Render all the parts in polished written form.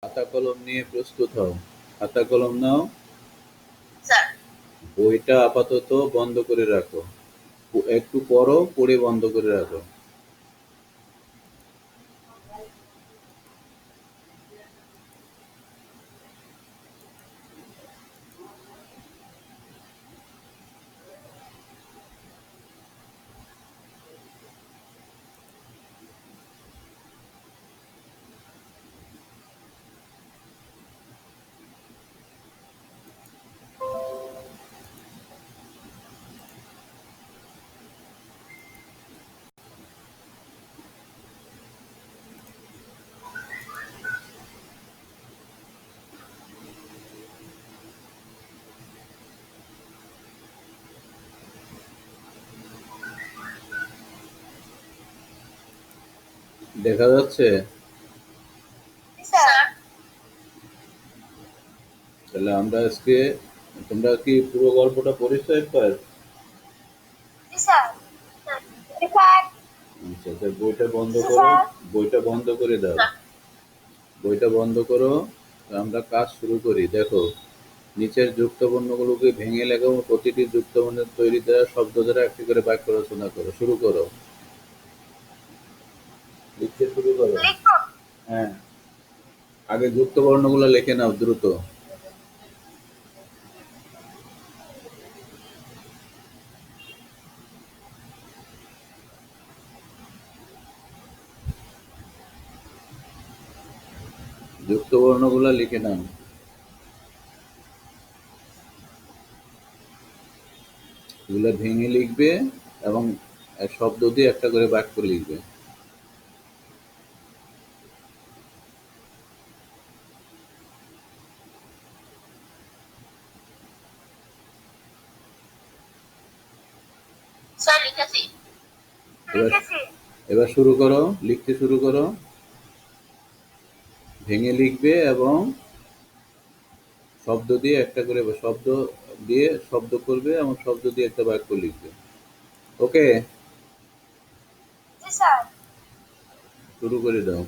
খাতা কলম নিয়ে প্রস্তুত হও। খাতা কলম নাও। স্যার। বইটা আপাতত বন্ধ করে রাখো। একটু পড়ো, পড়ে বন্ধ করে রাখো। দেখা যাচ্ছে? স্যার। তাহলে আমরা আজকে, তোমরা কি পুরো গল্পটা পড়েছো একবার? স্যার। স্যার। আচ্ছা, তো বইটা বন্ধ করো। বইটা বন্ধ করে দাও। বইটা বন্ধ করো। আমরা কাজ শুরু করি। দেখো, নিচের যুক্তবর্ণগুলোকে ভেঙে লেখো। প্রতিটি যুক্তবর্ণের তৈরি দ্বারা শব্দ দ্বারা একটি করে বাক্য রচনা করো। শুরু করো। লিখতে শুরু করো। হ্যাঁ, আগে যুক্তবর্ণগুলো লিখে নাও দ্রুত। যুক্তবর্ণগুলো লিখে নাও। এগুলো ভেঙে লিখবে এবং শব্দ দিয়ে একটা করে বাক্য লিখবে। স্যার লিখেছি। এবার এবার শুরু করো, লিখতে শুরু করো। ভেঙে লিখবে এবং শব্দ দিয়ে একটা করে শব্দ দিয়ে শব্দ করবে এবং শব্দ দিয়ে একটা বাক্য লিখবে। ওকে, জি স্যার। শুরু করে দাও।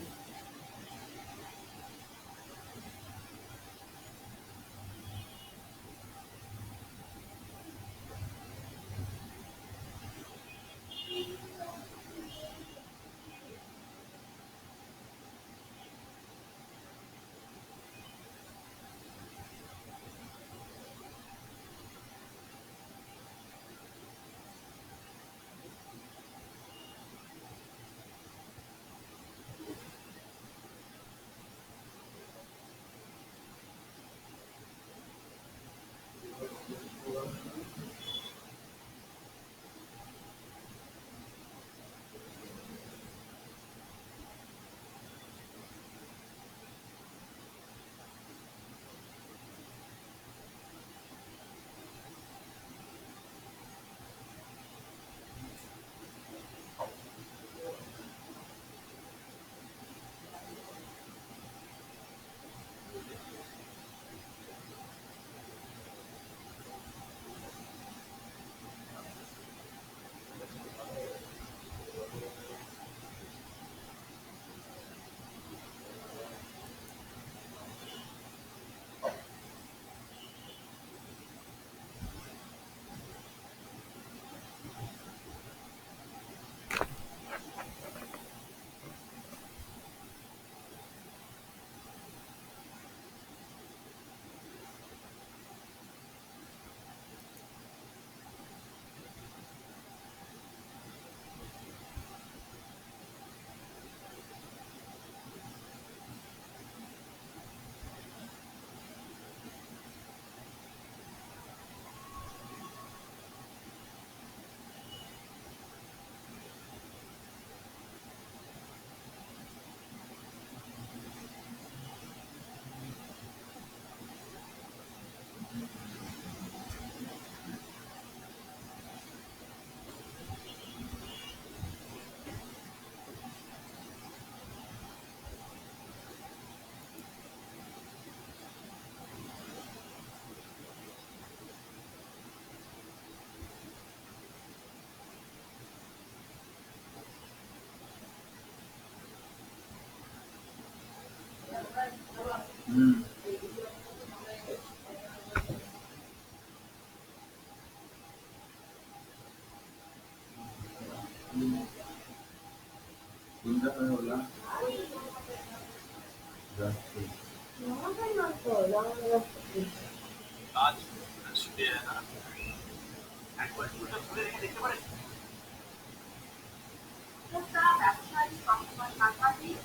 মুক্তা ব্যবসায়ী সংস্থার সাংবাদিক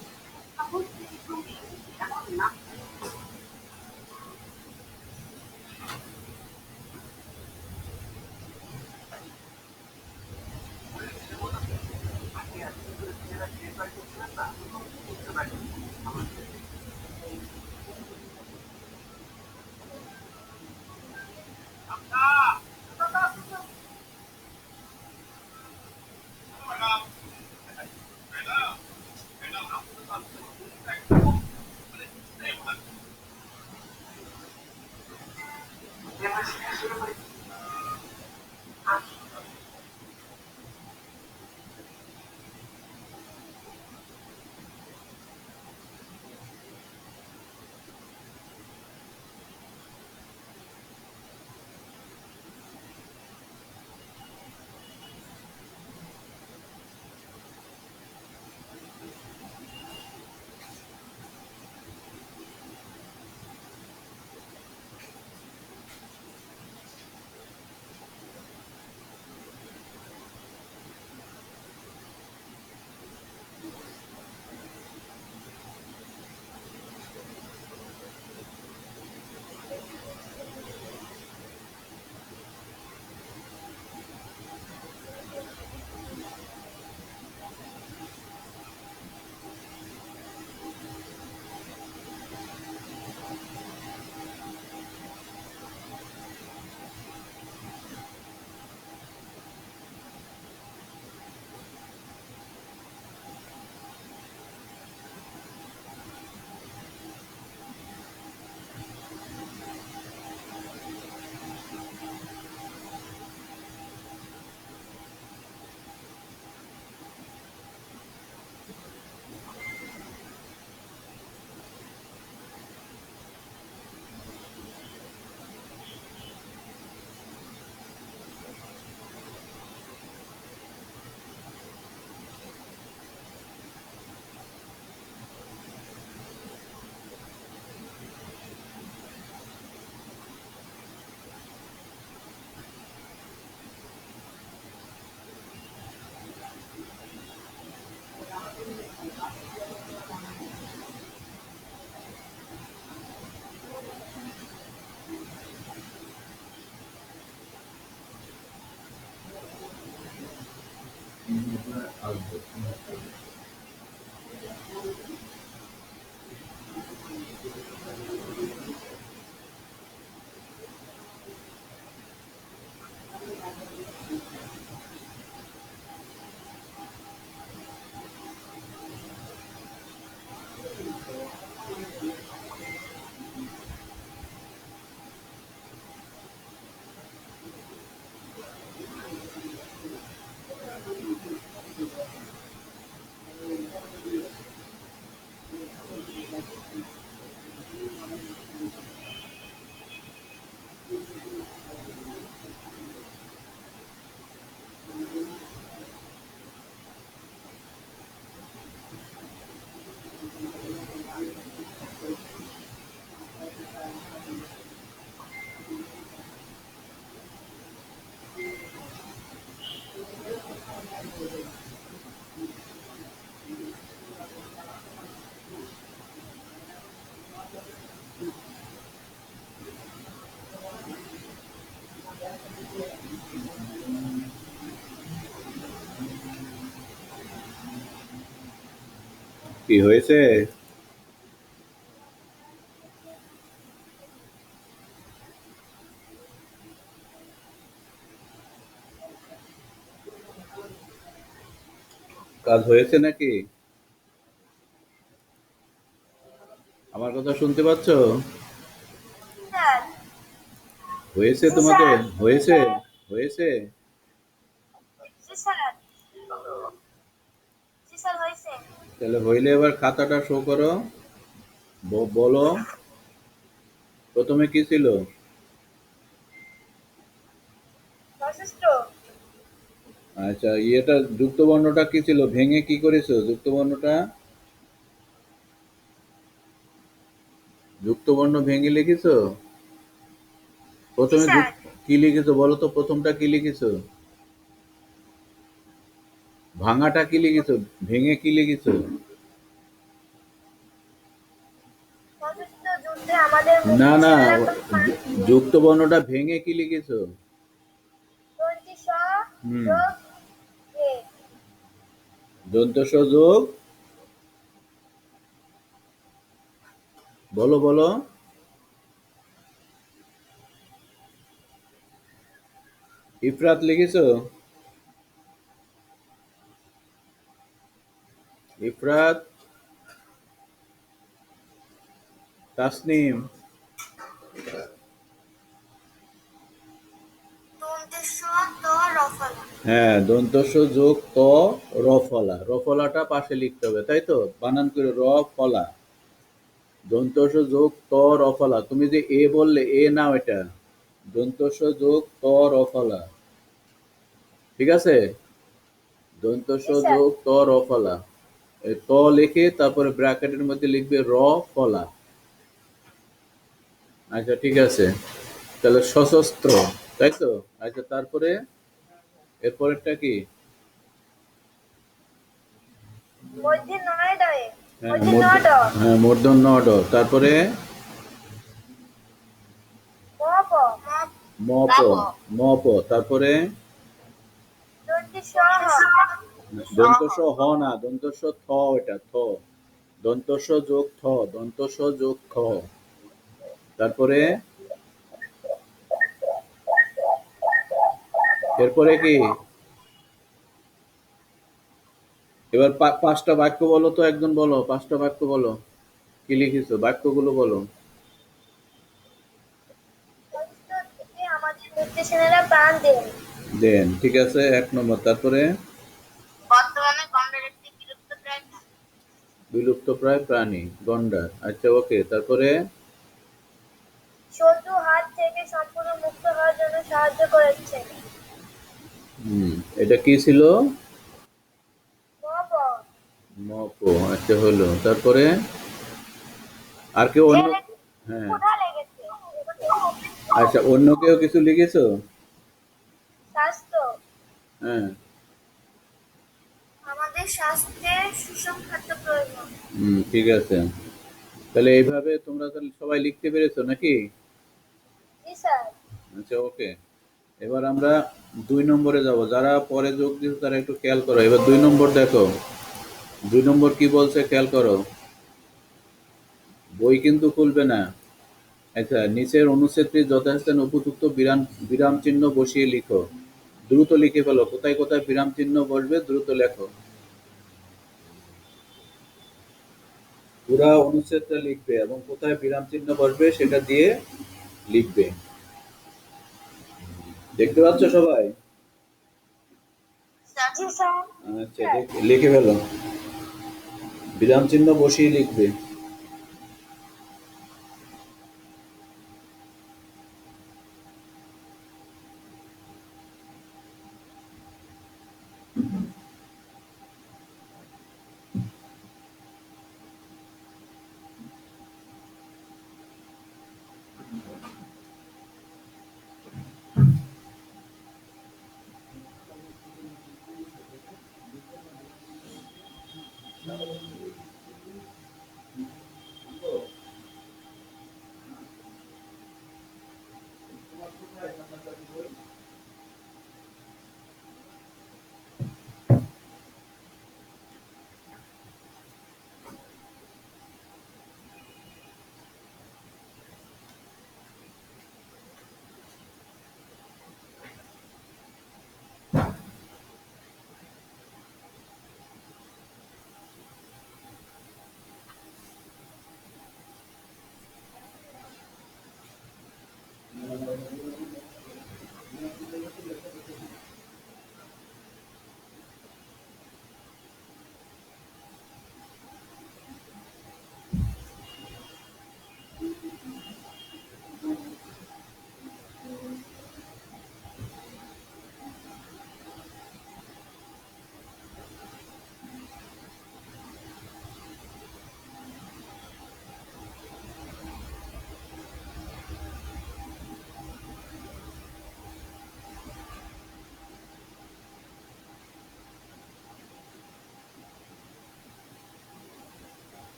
খবর থেকে তুমি এমন না কি হয়েছে? কাজ হয়েছে নাকি? আমার কথা শুনতে পাচ্ছ? স্যার হয়েছে জি তোমাদের? স্যার হয়েছে? হয়েছে? জি স্যার জি স্যার হয়েছে তাহলে হইলে এবার খাতাটা শো করো, বলো প্রথমে কি ছিল? সশস্ত্র। আচ্ছা, ইয়েটা যুক্ত বর্ণটা কি ছিল? ভেঙে কি করেছো যুক্ত বর্ণটা? যুক্ত বর্ণ ভেঙে লিখেছো? জি প্রথমে স্যার। কি লিখেছো বলো তো, প্রথমটা কি লিখেছো? ভাঙাটা কি লিখেছো? ভেঙে কি লিখেছো? সশস্ত্র যুদ্ধে আমাদের না মুক্তি না, সেনারা প্রাণ দিল। যুক্ত বর্ণটা ভেঙে কি লিখেছো? দন্তি স হুম, যোগ এ। দন্ত স যোগ, বলো বলো। ইফরাত লিখেছো? ইফরাত, তাসনিম। দন্তে স ত রফলা। হ্যাঁ, দন্ত স যোগ ত র ফলা, র ফলাটা পাশে লিখতে হবে, তাই তো? বানান করে র ফলা, দন্ত স যোগ ত র ফলা। তুমি যে এ বললে, এ নাও এটা, দন্ত স যোগ ত র ফলা, ঠিক আছে? দন্ত স জি স্যার। যোগ ত র ফলা, এই ত লিখে তারপরে ব্র্যাকেটের মধ্যে লিখবে র ফলা। আচ্ছা ঠিক আছে, তাহলে সশস্ত্র, তাই তো? আচ্ছা তারপরে এরপরেরটা কি? মধ্যে নয় ডয়ে। হ্যাঁ মধ্যে ন ড। হ্যাঁ, মূর্ধন্য ড, তারপরে ম প। ম প, ম প, তারপরে দন্তি স হ। দন্ত স হ না, দন্ত স থ, এটা থ, দন্ত স যোগ থ, দন্ত স যোগ খ, তারপরে এরপরে কি? এবার পাঁচটা বাক্য বলো তো, একজন বলো, পাঁচটা বাক্য বলো, কি লিখেছো বাক্যগুলো বলো। সশস্ত্র যুদ্ধে আমাদের মুক্তি সেনারা প্রাণ দেন। দেন, ঠিক আছে, এক নম্বর। তারপরে বর্তমানে গন্ডার একটি বিলুপ্তপ্রায় প্রাণী। বিলুপ্ত প্রায় প্রাণী, গন্ডার। আচ্ছা ওকে, তারপরে শত্রু হাত থেকে সম্পূর্ণ মুক্ত হওয়ার জন্য সাহায্য করেছেন। এটা কি ছিল? ম প। মপ। আচ্ছা হলো, তারপরে আর কেউ অন্য? জেলে হ্যাঁ, ক্ষুধা লেগেছে। আচ্ছা অন্য কেউ কিছু লিখেছো? স্বাস্থ্য। হ্যাঁ, আমাদের স্বাস্থ্যের সুষম খাদ্য প্রয়োজন। ঠিক আছে, তাহলে এইভাবে তোমরা তাহলে সবাই লিখতে পেরেছো নাকি? জি স্যার। আচ্ছা ওকে, এবার আমরা 2 নম্বরে যাব। যারা পরে যোগ দিয়েছো তারা একটু খেয়াল করো, এবার 2 নম্বর দেখো, 2 নম্বর কি বলছে খেয়াল করো, বই কিন্তু খুলবে না। আচ্ছা, নিচের অনুচ্ছেদটি যথাস্থানে উপযুক্ত বিরাম বিরাম চিহ্ন বসিয়ে লিখো। দ্রুত লিখে ফেলো, কোথায় কোথায় বিরাম চিহ্ন বসবে দ্রুত লেখো। পুরা অনুচ্ছেদটা লিখবে এবং কোথায় বিরাম চিহ্ন বসবে সেটা দিয়ে লিখবে। দেখতে পাচ্ছ সবাই? জি স্যার। আচ্ছা, লিখে ফেলো, বিরাম চিহ্ন বসিয়ে লিখবে।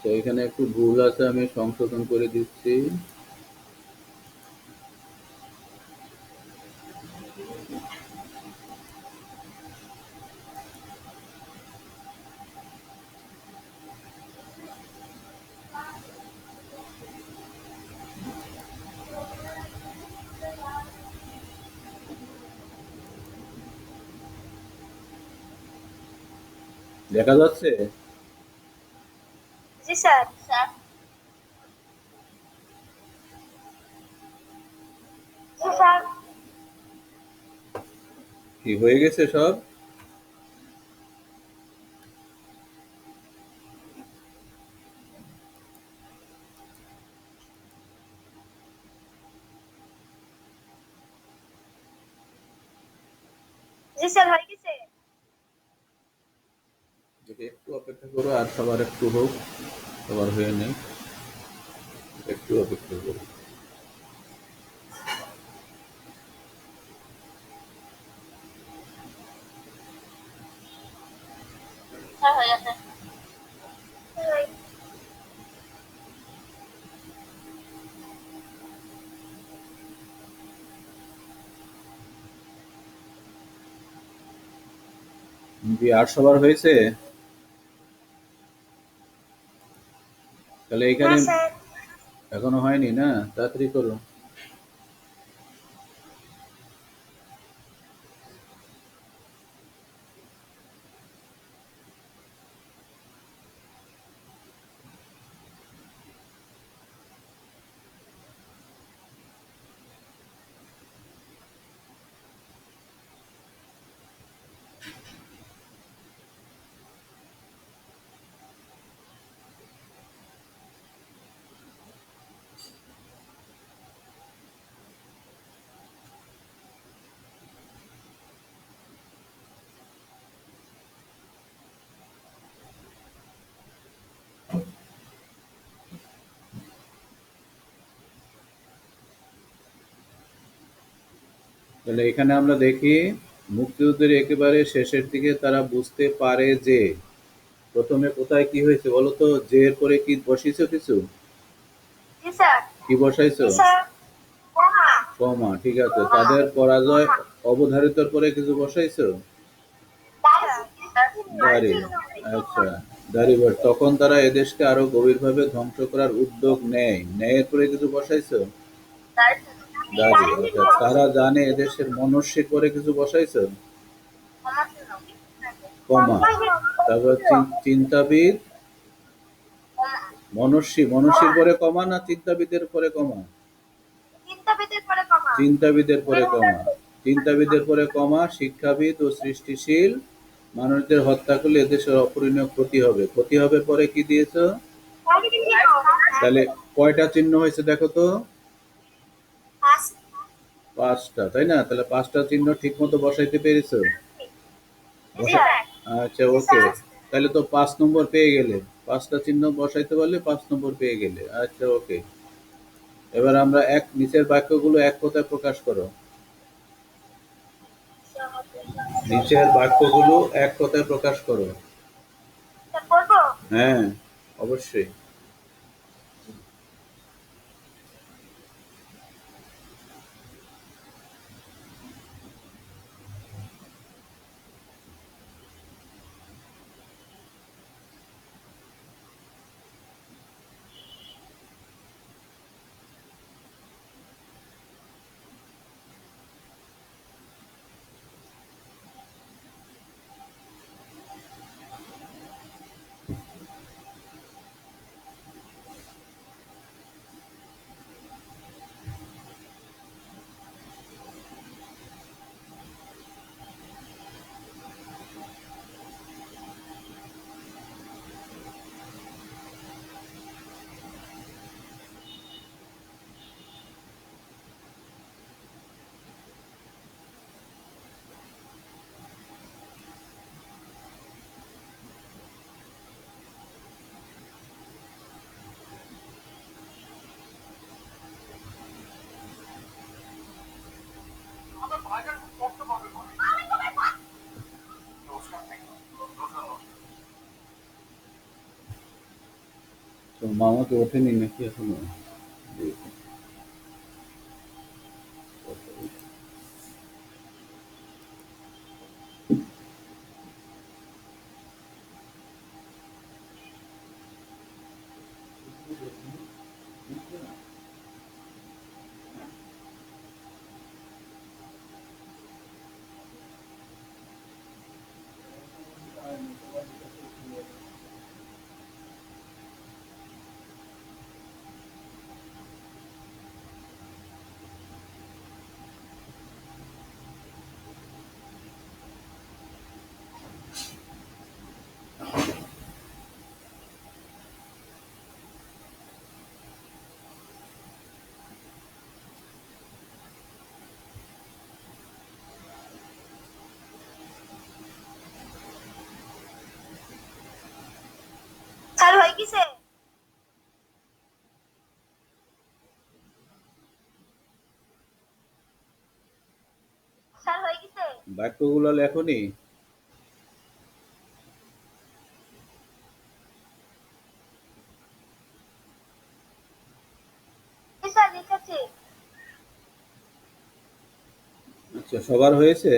আচ্ছা, এখানে একটু ভুল আছে, আমি সংশোধন করে দিচ্ছি। দেখা যাচ্ছে? জি স্যার। স্যার। জি স্যার। কি হয়ে গেছে সব? জি স্যার হয়ে গেছে। দেখি, একটু অপেক্ষা করো, আর সবার একটু হোক, সবার হয়ে নেই, একটু অপেক্ষা করো। স্যার হয়ে গেছে। হয়ে কি আর সবার হয়েছে? তাহলে না এখানে স্যার। এখনো হয়নি না? তাড়াতাড়ি করো। তাহলে এখানে আমরা দেখি, মুক্তিযুদ্ধের একেবারে শেষের দিকে তারা বুঝতে পারে যে, প্রথমে কোথায় কি হয়েছে বলো তো? যে এর পরে কি বসিয়েছো কিছু? জি স্যার। কি বসাইছো? জি স্যার। কমা। কমা, ঠিক আছে। তাদের পরাজয় অবধারিতর পরে কিছু বসাইছো? দাঁড়ি। আচ্ছা, দাঁড়িবার তখন তারা এদেশকে আরো গভীরভাবে ধ্বংস করার উদ্যোগ নেয়, ন্যায়ের পরে কিছু বসাইছো? দাঁড়ি। আচ্ছা, তারা জানে এদেশের মনস্বীর পরে কিছু বসাইছো? কমা। তারপর চিন্তাবিদ, মনস্বী, মনস্বীর পরে কমা না চিন্তাবিদের পরে কমা? চিন্তাবিদের পরে কমা। চিন্তাবিদের পরে কমা। চিন্তাবিদের পরে কমা, শিক্ষাবিদ ও সৃষ্টিশীল মানুষদের হত্যা করলে এদেশের অপরিণীয় ক্ষতি হবে। ক্ষতি হবে পরে কি দিয়েছো? তাহলে কয়টা চিহ্ন হয়েছে দেখো তো? পাঁচটা, তাই না? তাহলে পাঁচটা চিহ্ন ঠিক মতো বসাইতে পেরেছো? আচ্ছা, ওকে। তাহলে তো 5 নম্বর পেয়ে গেলে। পাঁচটা চিহ্ন বসাইতে পারলে 5 নম্বর পেয়ে গেলে। আচ্ছা, ওকে। এবার আমরা নিচের বাক্যগুলো এক কথায় প্রকাশ করো। নিচের বাক্যগুলো এক কথায় প্রকাশ করো। হ্যাঁ, অবশ্যই। তো মামা তো ওঠেনি নাকি এখনো? স্যার হয়ে গেছে? স্যার হয়ে গেছে? বাক্যগুলো লেখনি? জি স্যার লিখেছি। আচ্ছা, সবার হয়েছে?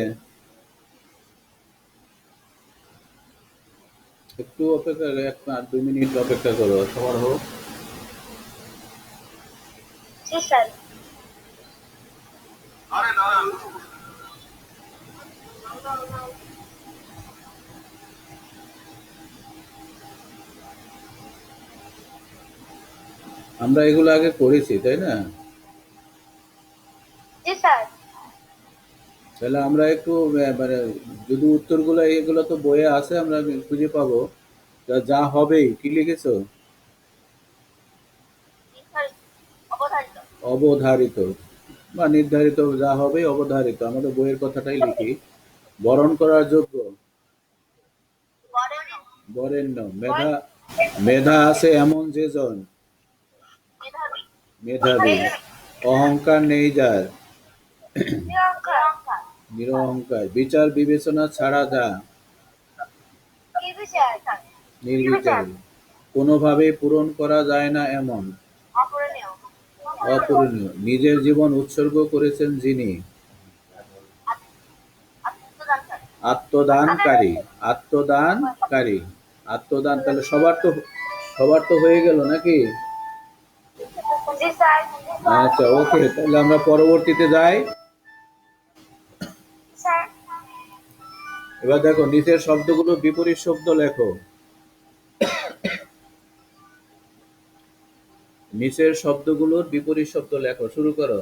একটু অপেক্ষা, 1 আর 2 মিনিট অপেক্ষা করো, সবার হোক। জি স্যার। আমরা এগুলো আগে করেছি, তাই না? জি স্যার। তাহলে আমরা একটু মানে যদি উত্তরগুলো এগুলো তো বইয়ে আছে, আমরা খুঁজে পাবো। তা যা হবেই, কি লিখেছো? অবধারিত। অবধারিত বা নির্ধারিত, যা হবে অবধারিত, আমাদের বইয়ের কথাটাই লিখি। বরণ করার যোগ্য, বরেণ্য। মেধা, মেধা আছে এমন যে জন, মেধাবী। মেধাবী। অহংকার নেই যার, নিরঙ্কার। নিরহংকার। বিচার বিবেচনা ছাড়া যা, নির্বিচার। নির্বিচার। কোনোভাবেই পূরণ করা যায় না এমন, অপূরণীয়। অপূরণীয়। নিজের জীবন উৎসর্গ করেছেন যিনি, আত্মদানকারী। আত্মদানকারী, আত্মদানকারী। আত্মদান, তাহলে সবার তো হয়ে গেল নাকি? জি স্যার। আচ্ছা, ওকে, তাহলে আমরা পরবর্তীতে যাই। স্যার। এবার দেখো, নিচের শব্দগুলো বিপরীত শব্দ লেখো। নিচের শব্দগুলোর বিপরীত শব্দ লেখো, শুরু করো।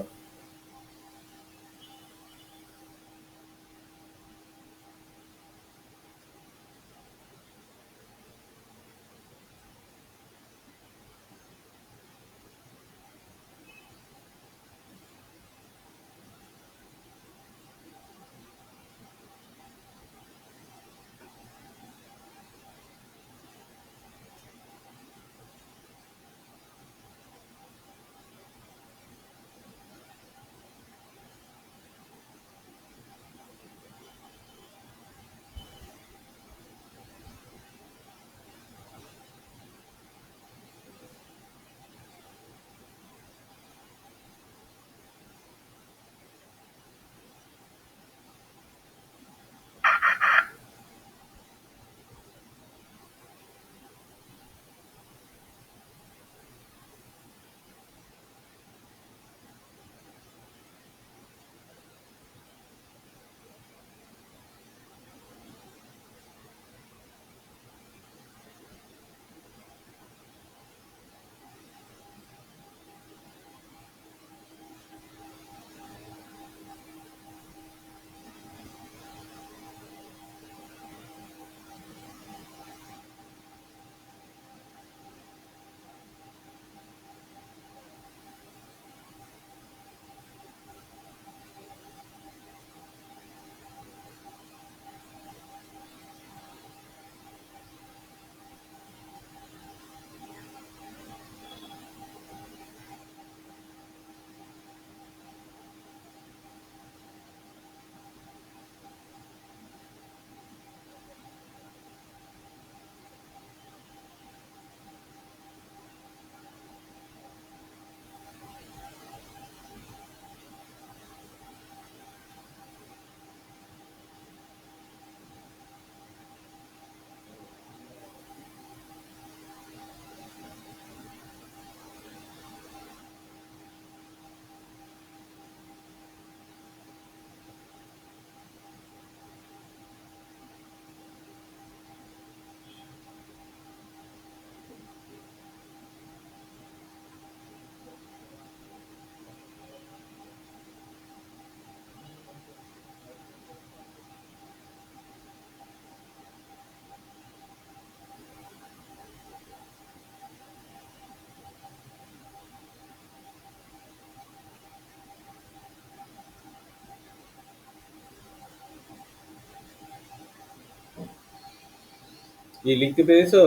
কি লিখতে পেরেছো?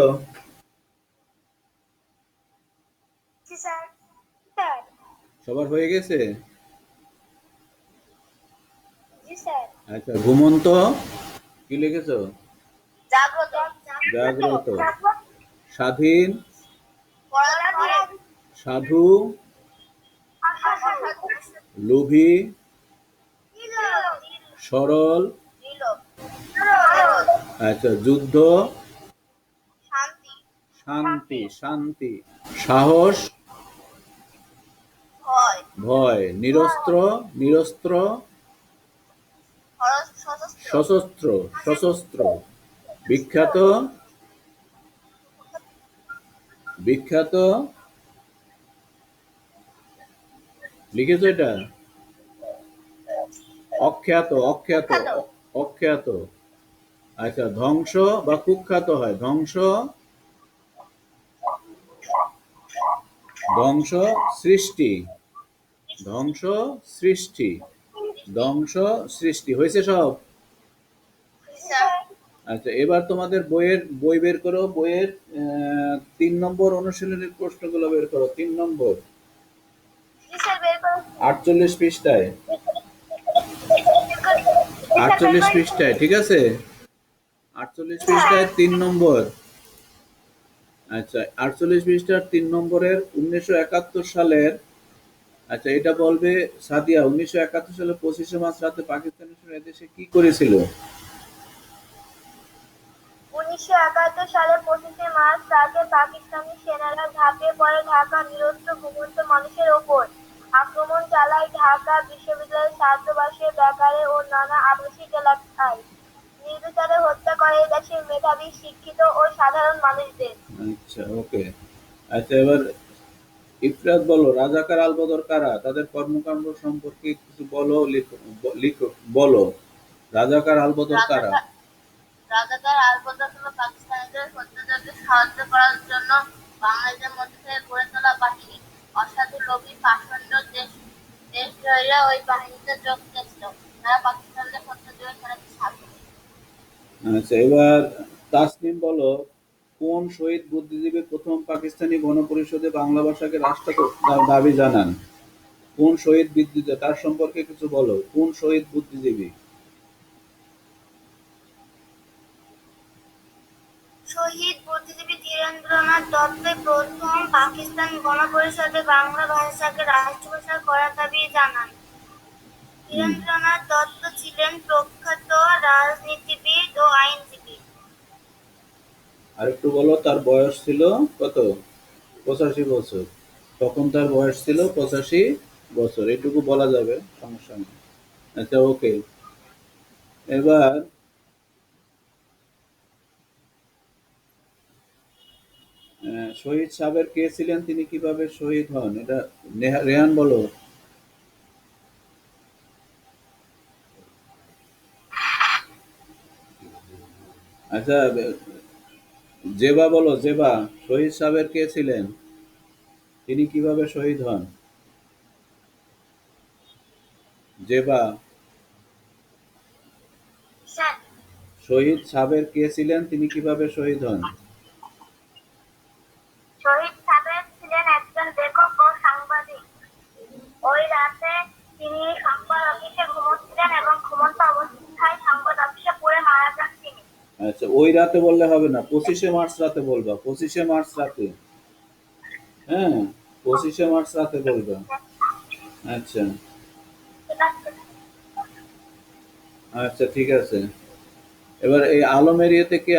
জি স্যার। স্যার। সবার হয়ে গেছে? জি স্যার। আচ্ছা, ঘুমন্ত কি লিখেছো? জাগ্রত। জাগ্রত। জাগ্রত। স্বাধীন, পরাধীন। সাধু, অসাধু। লোভী, নীরব। সরল, নীরব। আচ্ছা, যুদ্ধ, শান্তি। শান্তি, শান্তি, সাহস, ভয়। ভয়, নিরস্ত্র, নিরস্ত্র, সশস্ত্র। সশস্ত্র, সশস্ত্র, বিখ্যাত, বিখ্যাত, লিখেছো এটা? অখ্যাত, অখ্যাত, অখ্যাত, আচ্ছা, ধ্বংস বা কুখ্যাত হয়, ধ্বংস, ধ্বংস, সৃষ্টি, ধ্বংস, সৃষ্টি, ধ্বংস, সৃষ্টি, হয়েছে সব? স্যার। আচ্ছা, এবার তোমাদের বই বের করো, বইয়ের 3 নম্বর অনুশীলনের প্রশ্নগুলো বের করো, 3 নম্বর, জি স্যার, বের করুন। 48 পৃষ্ঠায়, বের করুন। জি স্যার, বের 48 করুন। পৃষ্ঠায়, ঠিক আছে? 48 পৃষ্ঠায় 3 নম্বর। আচ্ছা, 48 পৃষ্ঠার 3 নম্বরের 1971 সালের, আচ্ছা এটা বলবে সাদিয়া, 1971 সালে 25শে মার্চ রাতে পাকিস্তানের সঙ্গে এদেশে কি করেছিল? 1971 সালের 25শে মার্চ রাতে পাকিস্তানি সেনারা ঝাঁপিয়ে পড়ে ঢাকা নিরস্ত্র ঘুমন্ত মানুষের ওপর। আক্রমণ চালায় ঢাকা বিশ্ববিদ্যালয়ের ছাত্রাবাসে, বেকারে ও নানা আবাসিক এলাকায়। নির্বিচারে হত্যা করে দেশের মেধাবী, শিক্ষিত ও সাধারণ মানুষদের। আচ্ছা, ওকে। আচ্ছা, এবার ইফরাত বলো, রাজাকার আলবদর কারা? তাদের কর্মকাণ্ড সম্পর্কে কিছু বলো, লিখো, লিখো, বলো। রাজাকার আলবদর কারা? রাজাকার আলবদর হলো পাকিস্তানিদের হত্যাযজ্ঞে সাহায্য করার জন্য বাঙালিদের মধ্যে থেকে গড়ে তোলা বাহিনী। অসাধু, লোভী, পাষণ্ড দেশদ্রোহীরা ওই বাহিনীতে যোগ দিয়েছিল। তারা পাকিস্তানিদের হত্যাযজ্ঞে সাহায্য করে। আচ্ছা, এবার তাসনিম বলো, কোন শহীদ বুদ্ধিজীবী প্রথম পাকিস্তানি গণপরিষদে বাংলা ভাষাকে রাষ্ট্র দাবি জানান? কোন শহীদ বুদ্ধিজীবী, তার সম্পর্কে কিছু বলো, কোন শহীদ বুদ্ধিজীবী? শহীদ বুদ্ধিজীবী ধীরেন্দ্রনাথ দত্তই প্রথম পাকিস্তান গণপরিষদে বাংলা ভাষাকে রাষ্ট্রভাষা করার দাবি জানান। হুম, ধীরেন্দ্রনাথ দত্ত ছিলেন প্রখ্যাত রাজনীতিবিদ ও আইনজীবী। আরেকটু বলো, তার বয়স ছিল কত? 85 বছর। তখন তার বয়স ছিল 85 বছর, এটুকু বলা যাবে, সমস্যা নেই। আচ্ছা, ওকে। এবার শহীদ সাবের কে ছিলেন, তিনি কিভাবে শহীদ হন? এটা রেহান বলো। আচ্ছা, জেবা বলো, জেবা, শহীদ সাবের কে ছিলেন, তিনি কিভাবে শহীদ হন? জেবা, স্যার, শহীদ সাবের কে ছিলেন, তিনি কিভাবে শহীদ হন? শহীদ সাবের ছিলেন একজন লেখক ও সাংবাদিক। ওই রাতে তিনি সংবাদ অফিসে ঘুমোচ্ছিলেন এবং ঘুমন্ত অবস্থায় সংবাদ অফিসে পড়ে মারা যান তিনি। আচ্ছা, ওই রাতে বললে হবে না, 25শে মার্চ রাতে বলবা, 25শে মার্চ রাতে। হ্যাঁ, 25শে মার্চ রাতে বলবা। আচ্ছা, আচ্ছা, ঠিক আছে। এবার এই আলমের ইয়েতে কি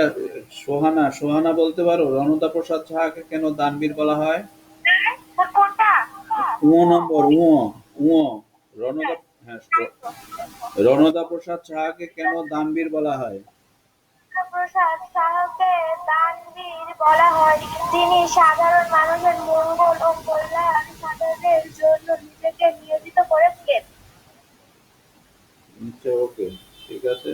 সোহানা, সোহানা বলতে পারো, রণদা প্রসাদ সাহাকে কেন দানবীর বলা হয়? কোনটা? নম্বর, রণদা, হ্যাঁ, রণদা প্রসাদ সাহাকে কেন দানবীর বলা হয়? প্রসাদ সাহাকে দানবীর বলা হয়, তিনি সাধারণ মানুষের মঙ্গল ও কল্যাণ সাধনের জন্য নিজেকে নিয়োজিত করেছিলেন। আচ্ছা, ওকে, ঠিক আছে।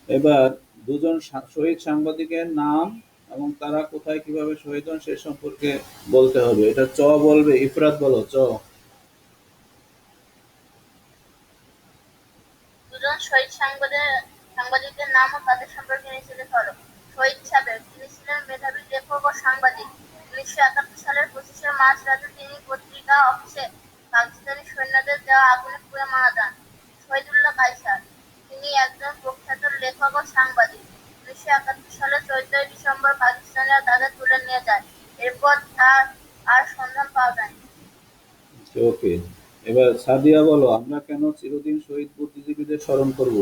এবার দুজন শহীদ সাংবাদিকের নাম এবং তারা কোথায় কিভাবে শহীদ হন সে সম্পর্কে বলতে হবে। এটা চ বলবে, ইফরাত বলো, চ। দুজন শহীদ সাংবাদিকদের নাম ও তাদের সম্পর্কে নিচে লেখা হলো। শহীদ সাহেব। তিনি ছিলেন মেধাবী লেখক ও সাংবাদিক। 1971 সালের 25শে মার্চ রাতে তিনি পত্রিকা অফিসে পাকিস্তানি সৈন্যদের দেওয়া আগুনে পুড়ে মারা যান। শহীদুল্লাহ কায়সার, তিনি একজন প্রখ্যাত লেখক ও সাংবাদিক। 1971 সালের 14 ডিসেম্বর পাকিস্তানিরা তাদের তুলে নিয়ে যায়। এরপর তার আর সন্ধান পাওয়া যায়নি। ওকে, এবার সাদিয়া বলো, আমরা কেন চিরদিন শহীদ বুদ্ধিজীবীদের স্মরণ করব?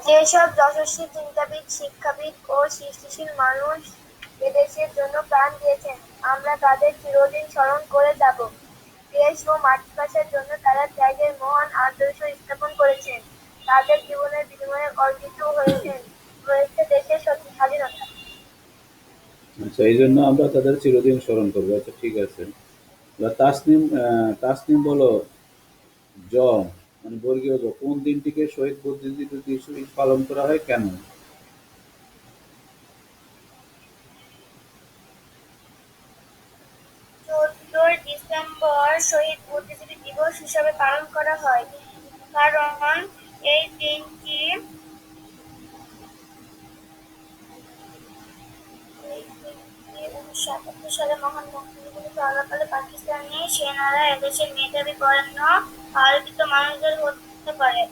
যেসব যশস্বী চিন্তাবিদ, শিক্ষাবিদ ও সৃষ্টিশীল মানুষ এদেশের জন্য প্রাণ দিয়েছেন, আমরা তাদের চিরদিন স্মরণ করে যাব। দেশ ও মাতৃভাষার জন্য তারা ত্যাগের মহান আদর্শ স্থাপন করেছেন। তাদের জীবনের বিনিময়ে অর্জিত হয়েছে দেশের স্বাধীনতা। আচ্ছা, এই জন্য আমরা তাদের চিরদিন স্মরণ করবো। আচ্ছা, ঠিক আছে। এবার তাসনিম, তাসনিম বলো, জ মানে বর্গীয় জ, কোন দিনটিকে শহীদ বুদ্ধিজীবী দিবস হিসেবে পালন করা হয়, কেন? 14 ডিসেম্বর শহীদ বুদ্ধিজীবী দিবস হিসাবে পালন করা হয়, কারণ এই দিনটি 1971 সালে মহান মুক্তিযুদ্ধ চলাকালে পাকিস্তানি সেনারা এদেশের মেধাবী বরেণ্য আলোকিত মানুষদের হত্যা করে।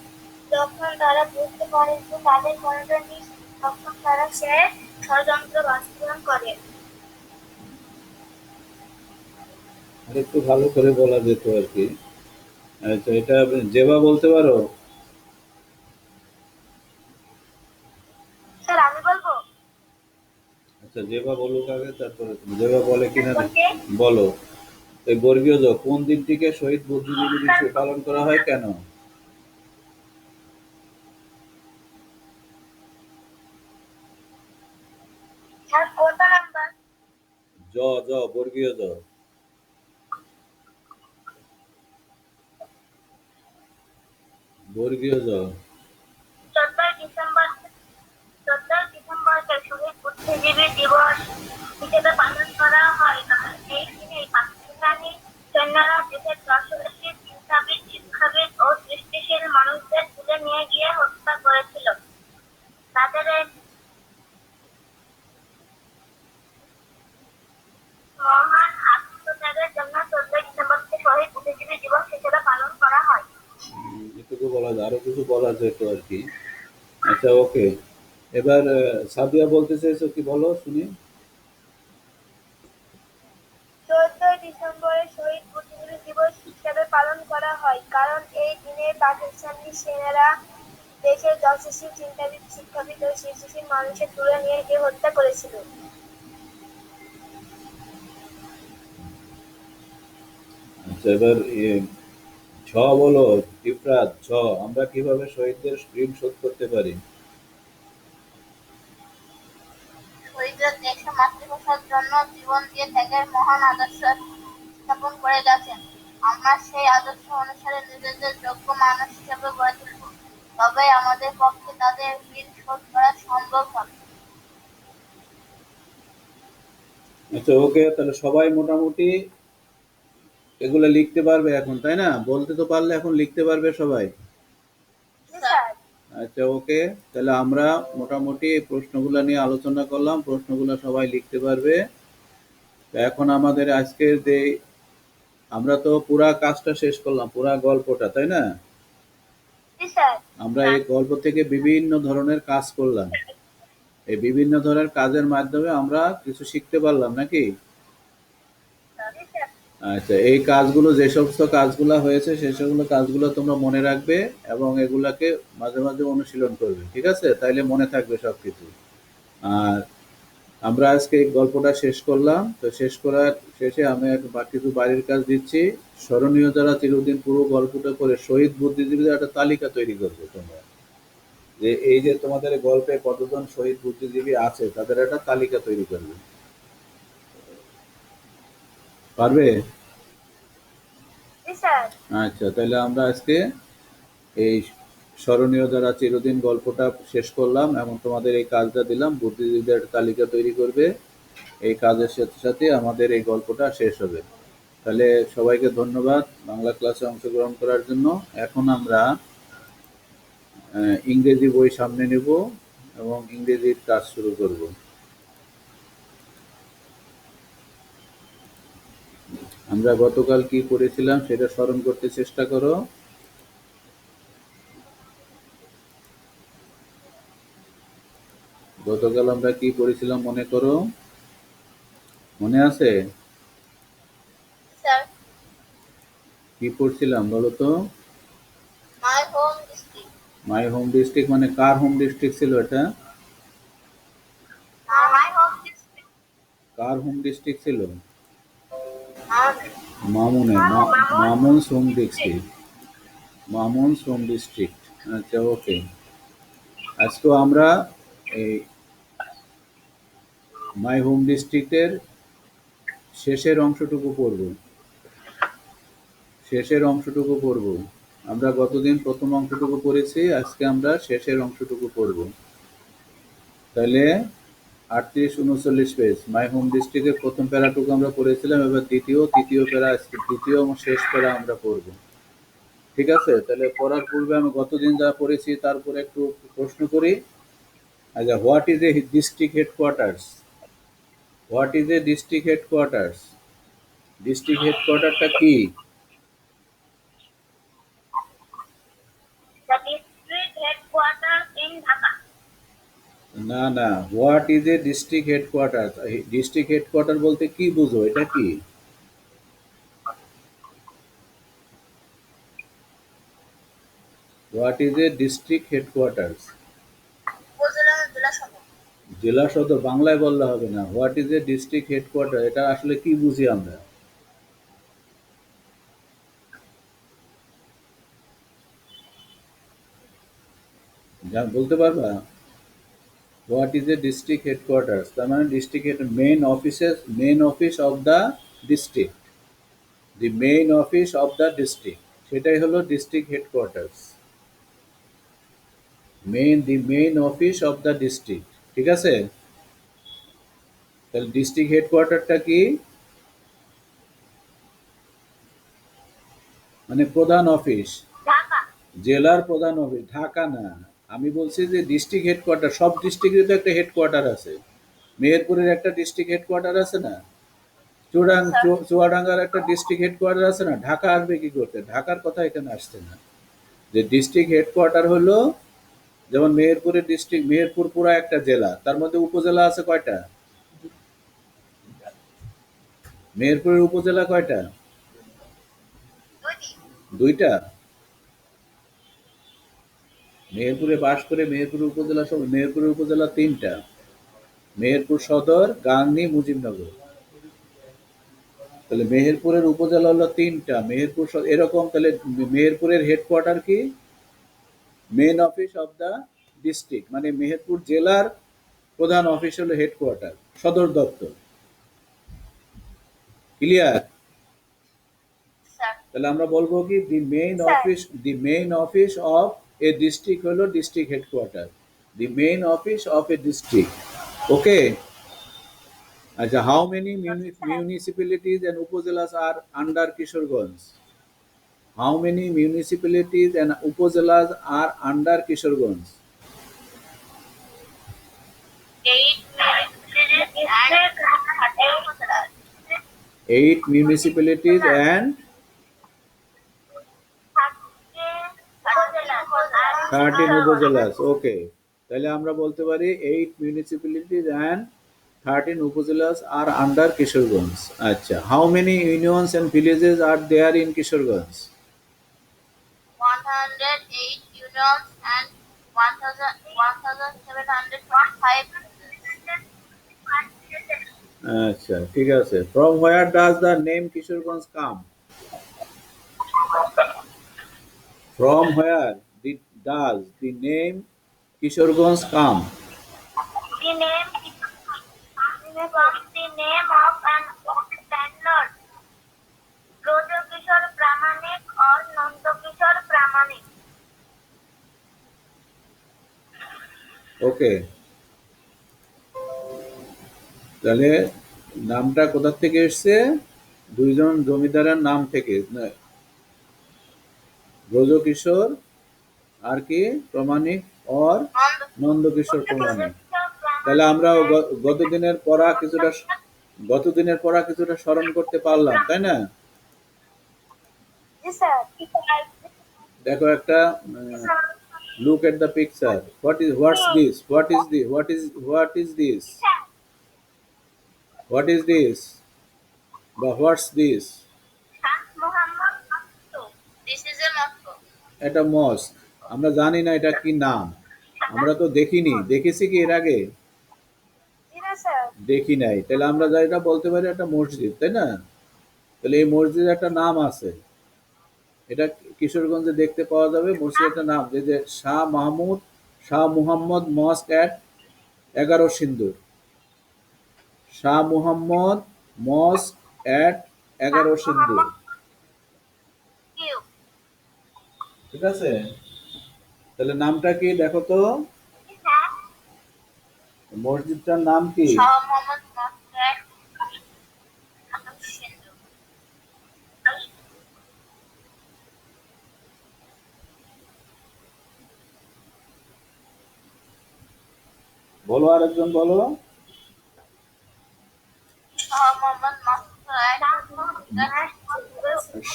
যখন তারা বুঝতে পারে যে তাদের মনোযোগ নেই, তখন তারা সে ষড়যন্ত্র বাস্তবায়ন করে। আর একটু ভালো করে বলা যেত আর কি। আচ্ছা, এটা জেবা বলতে পারো? স্যার আমি বলবো? আচ্ছা, জেবা বলুক আগে, তারপরে তুমি। জেবা বলে কিনা কোনটি? বলো। এই বর্গীয় জ, কোন দিনটিকে শহীদ বুদ্ধিজীবী দিবস হিসেবে পালন করা হয়, কেন? স্যার কত নাম্বার? জ, জ, বর্গীয় জ, বর্গীয় জ। 14 ডিসেম্বর 14 ডিসেম্বরকে শহীদ বুদ্ধিজীবী দিবস হিসেবে পালন করা হয়, কারণ এই দিনে পাকিস্তানি সৈন্যরা দেশের যশস্বী চিন্তাবিদ, শিক্ষাবিদ ও সৃষ্টিশীল মানুষদের তুলে নিয়ে গিয়ে হত্যা করেছিল। তাদের এই মহান আত্মত্যাগের জন্য 14 ডিসেম্বরকে শহীদ বুদ্ধিজীবী দিবস হিসেবে পালন করা হয়। এটুকু বলা যায়, আরো কিছু বলা যেত আর কি। আচ্ছা, ওকে। এবার সাদিয়া বলতে চাইছো কি, বলো শুনি। 14 ডিসেম্বরে শহীদ বুদ্ধিজীবী দিবস হিসেবে পালন করা হয়, কারণ এই দিনে পাকিস্তানি সেনারা দেশের যশস্বী চিন্তাবিদ, শিক্ষাবিদ ও সৃষ্টিশীল মানুষের তুলে নিয়ে গিয়ে হত্যা করেছিল। আচ্ছা, এবার ছ বলো, ইফরাত, ছ, আমরা কিভাবে শহীদদের ঋণ শোধ করতে পারি? শহীদরা দেশ ও মাতৃভাষার জন্য জীবন দিয়ে ত্যাগের মহান আদর্শ স্থাপন করে গেছেন। আমরা সেই আদর্শ অনুসারে নিজেদের যোগ্য মানুষ হিসেবে গড়ে তুলব, তবেই আমাদের পক্ষে তাদের ঋণ শোধ করা সম্ভব হবে। আচ্ছা, ওকে, তাহলে সবাই মোটামুটি এগুলো লিখতে পারবে এখন, তাই না? বলতে তো পারলে, এখন লিখতে পারবে সবাই? স্যার, আচ্ছা, ওকে, তাহলে আমরা মোটামুটি এই প্রশ্নগুলো নিয়ে আলোচনা করলাম, প্রশ্নগুলো সবাই লিখতে পারবে। তো এখন আমাদের আজকের যে, আমরা তো পুরা কাজটা শেষ করলাম, পুরা গল্পটা, তাই না? স্যার, আমরা এই গল্প থেকে বিভিন্ন ধরনের কাজ করলাম। এই বিভিন্ন ধরনের কাজের মাধ্যমে আমরা কিছু শিখতে পারলাম নাকি? আচ্ছা, এই কাজগুলো, যে সমস্ত কাজগুলো হয়েছে সে সমস্ত কাজগুলো তোমরা মনে রাখবে এবং এগুলাকে মাঝে মাঝে অনুশীলন করবে, ঠিক আছে? তাইলে মনে থাকবে সবকিছু। আর আমরা আজকে এই গল্পটা শেষ করলাম। তো শেষ করার শেষে আমি কিছু বাড়ির কাজ দিচ্ছি। স্মরণীয় যারা চিরদিন পুরো গল্পটা করে শহীদ বুদ্ধিজীবীদের একটা তালিকা তৈরি করবে তোমরা, যে এই যে তোমাদের গল্পে কতজন শহীদ বুদ্ধিজীবী আছে তাদের একটা তালিকা তৈরি করবে। পারবে? স্যার। আচ্ছা, তাহলে আমরা আজকে এই স্মরণীয় যারা চিরদিন গল্পটা শেষ করলাম এবং তোমাদের এই কাজটা দিলাম, বুদ্ধিজীবীদের একটা তালিকা তৈরি করবে। এই কাজের সাথে সাথে আমাদের এই গল্পটা শেষ হবে। তাহলে সবাইকে ধন্যবাদ বাংলা ক্লাসে অংশগ্রহণ করার জন্য। এখন আমরা ইংরেজি বই সামনে নেব। এবং ইংরেজির কাজ শুরু করব। আমরা গতকাল কি করেছিলাম সেটা স্মরণ করতে চেষ্টা করো। গতকাল আমরা কি করেছিলাম মনে করো, মনে আছে? স্যার, কি পড়ছিলাম বলো তো? My home district. My home district মানে কার হোম ডিস্ট্রিক্ট ছিল এটা? My home district. Car home district ছিল? আমাদের। মামুনের, Mamun Mamun's home district. Mamun's home district. আচ্ছা, ওকে। আজকে আমরা এই মাই হোম ডিস্ট্রিক্টের শেষের অংশটুকু পড়ব। শেষের অংশটুকু পড়ব। আমরা গতদিন প্রথম অংশটুকু পড়েছি, আজকে আমরা শেষের অংশটুকু পড়ব। তাহলে 38-39 পেজ মাই হোম ডিস্ট্রিক্টের প্রথম প্যারাটুকু আমরা পড়েছিলাম, এবার তৃতীয় প্যারা, আজকে দ্বিতীয় এবং শেষ প্যারা আমরা পড়ব। ঠিক আছে? তাহলে পড়ার পূর্বে আমি গতদিন যা পড়েছি তারপরে একটু প্রশ্ন করি। আচ্ছা, what is a district headquarters? What is a district headquarters? District হেডকোয়ার্টারটা কি? The district headquarters in Dhaka. না না, what is a district headquarter? District headquarter বলতে কি বুঝো, এটা কি? What is a district headquarters? উপজেলা জেলা সদর। জেলা সদর বাংলায় বললে হবে না। What is a district headquarter, এটা আসলে কি বুঝি আমরা? যা বলতে পারবা? What is a district headquarters তার মানে district head, main office of the district, the main office of the district, সেটাই হলো district headquarters. The main office of the district. ঠিক আছে? তাহলে ডিস্ট্রিক্ট হেডকোয়ার্টারটা কি? মানে প্রধান অফিস, ঢাকা। জেলার প্রধান অফিস। ঢাকা না, আমি বলছি যে ডিস্ট্রিক্ট হেডকোয়ার্টার, সব ডিস্ট্রিক্টের তো একটা হেডকোয়ার্টার আছে। মেহেরপুরের একটা ডিস্ট্রিক্ট হেডকোয়ার্টার আছে না? চুয়াডাঙ্গার একটা ডিস্ট্রিক্ট হেডকোয়ার্টার আছে না? ঢাকা আসবে কি করতে? ঢাকার কথা এখানে আসছে না। যে ডিস্ট্রিক্ট হেডকোয়ার্টার হলো, যেমন মেহেরপুরের ডিস্ট্রিক্ট, মেহেরপুর পুরা একটা জেলা, তার মধ্যে উপজেলা আছে কয়টা? মেহেরপুরের উপজেলা কয়টা? দুইটি। দুইটা। মেহেরপুরে বাস করে মেহেরপুরের উপজেলা, সব মেহেরপুরের উপজেলা তিনটা: মেহেরপুর সদর, গাংনী, মুজিবনগর। তাহলে মেহেরপুরের উপজেলা হলো তিনটা, এরকম। তাহলে মেহেরপুরের হেডকোয়ার্টার কি? Main office of the district, মানে মেহেরপুর জেলার প্রধান অফিস হলো হেডকোয়ার্টার, সদর দপ্তর। ক্লিয়ার? স্যার। তাহলে আমরা বলবো কি, the main office of a district হলো district headquarter, the main office of a district. Okay. আচ্ছা, how many municipalities and upazilas R under Kishoreganj? How many municipalities and upazilas R under Kishoreganj? 8 municipalities and 13 upazilas. Okay, তাহলে আমরা বলতে পারি 8 municipalities and 13 upazilas R under Kishoreganj. আচ্ছা, how many unions and villages are there in Kishoreganj? 108 unions and 1705. আচ্ছা, ঠিক আছে। From where does the name Kishoreganj come? From where does the name Kishoreganj come? The name from the name of an old landlord, Brojokishore Pramanik or Nandakishore Pramanik. ওকে, তাহলে নামটা কোথা থেকে এসছে? দুইজন জমিদারের নাম থেকে। ব্রজকিশোর আর কি? প্রামাণিক और নন্দকিশোর প্রামাণিক। তাহলে আমরা গতদিনের পড়া কিছুটা স্মরণ করতে পারলাম, তাই না? জি স্যার। দেখো একটা look at the picture. What's this? What is this? বা what's this? Mohammad Moscow. This is a Moscow. এটা মস্ক। আমরা জানি না এটা কি নাম, আমরা তো দেখিনি, দেখেছি কি এর আগে? জি না স্যার। দেখি নাই, তাহলে আমরা যা এটা বলতে পারি একটা মসজিদ, তাই না? তাহলে এই মসজিদের একটা নাম আছে, এটা কিশোরগঞ্জে দেখতে পাওয়া যাবে। মসজিদের নাম যে Shah Muhammad মস্ক at 11 Sindoor. Shah Muhammad মস্ক at 11 Sindoor, Q. ঠিক আছে? তাহলে নামটা কি দেখো তো, মসজিদটার নাম কি? শাহ মোহাম্মদ মসজিদ সিন্ধু। বলো, আরেকজন বলো। শাহ মোহাম্মদ মসজিদ।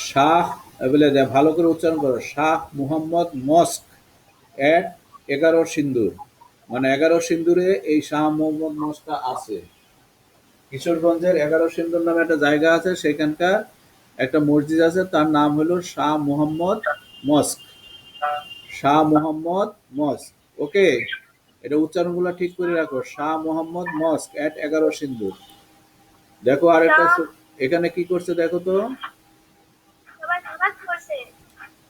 শাহ বলে ভালো করে উচ্চারণ করো, শাহ মুহাম্মদ মস্ক অ্যাট 11 সিন্দুর, মানে 11 সিন্দুরে এই শাহ মোহাম্মদ মস্কটা আছে। কিশোরগঞ্জের 11 সিন্দুর নামে একটা জায়গা আছে, সেখানকার একটা মসজিদ আছে, তার নাম হলো শাহ মুহাম্মদ মস্ক। শাহ মুহাম্মদ মস্ক, ওকে? এটা উচ্চারণগুলো ঠিক করে রাখো, শাহ মুহাম্মদ মস্ক অ্যাট 11 সিন্দুর। দেখো আরেকটা এখানে কি করছে দেখো তো। সবাই নামাজ পড়ছে।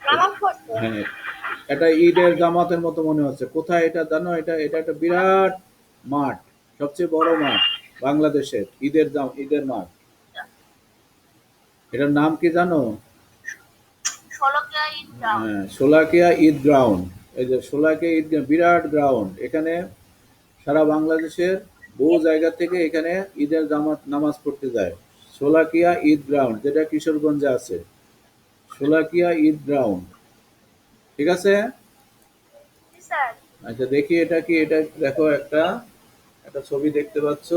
নামাজ পড়ছে। হ্যাঁ, এটা ঈদের জামাতের মতো মনে হচ্ছে। কোথায় এটা জানো? এটা এটা একটা বিরাট মাঠ, সবচেয়ে বড় মাঠ বাংলাদেশের, ঈদের মাঠ। এটার নাম কি জানো? শোলাকিয়া ঈদ গ্রাউন্ড। হ্যাঁ, শোলাকিয়া ঈদ গ্রাউন্ড। এই যে শোলাকিয়া ঈদ বিরাট গ্রাউন্ড, এখানে সারা বাংলাদেশের বহু জায়গা থেকে এখানে ঈদের জামাত নামাজ পড়তে যায়। শোলাকিয়া ঈদ গ্রাউন্ড, যেটা কিশোরগঞ্জে আছে, শোলাকিয়া ঈদ গ্রাউন্ড, ঠিক আছে? জি স্যার। আচ্ছা দেখি এটা কি, এটা দেখো একটা একটা ছবি দেখতে পাচ্ছ,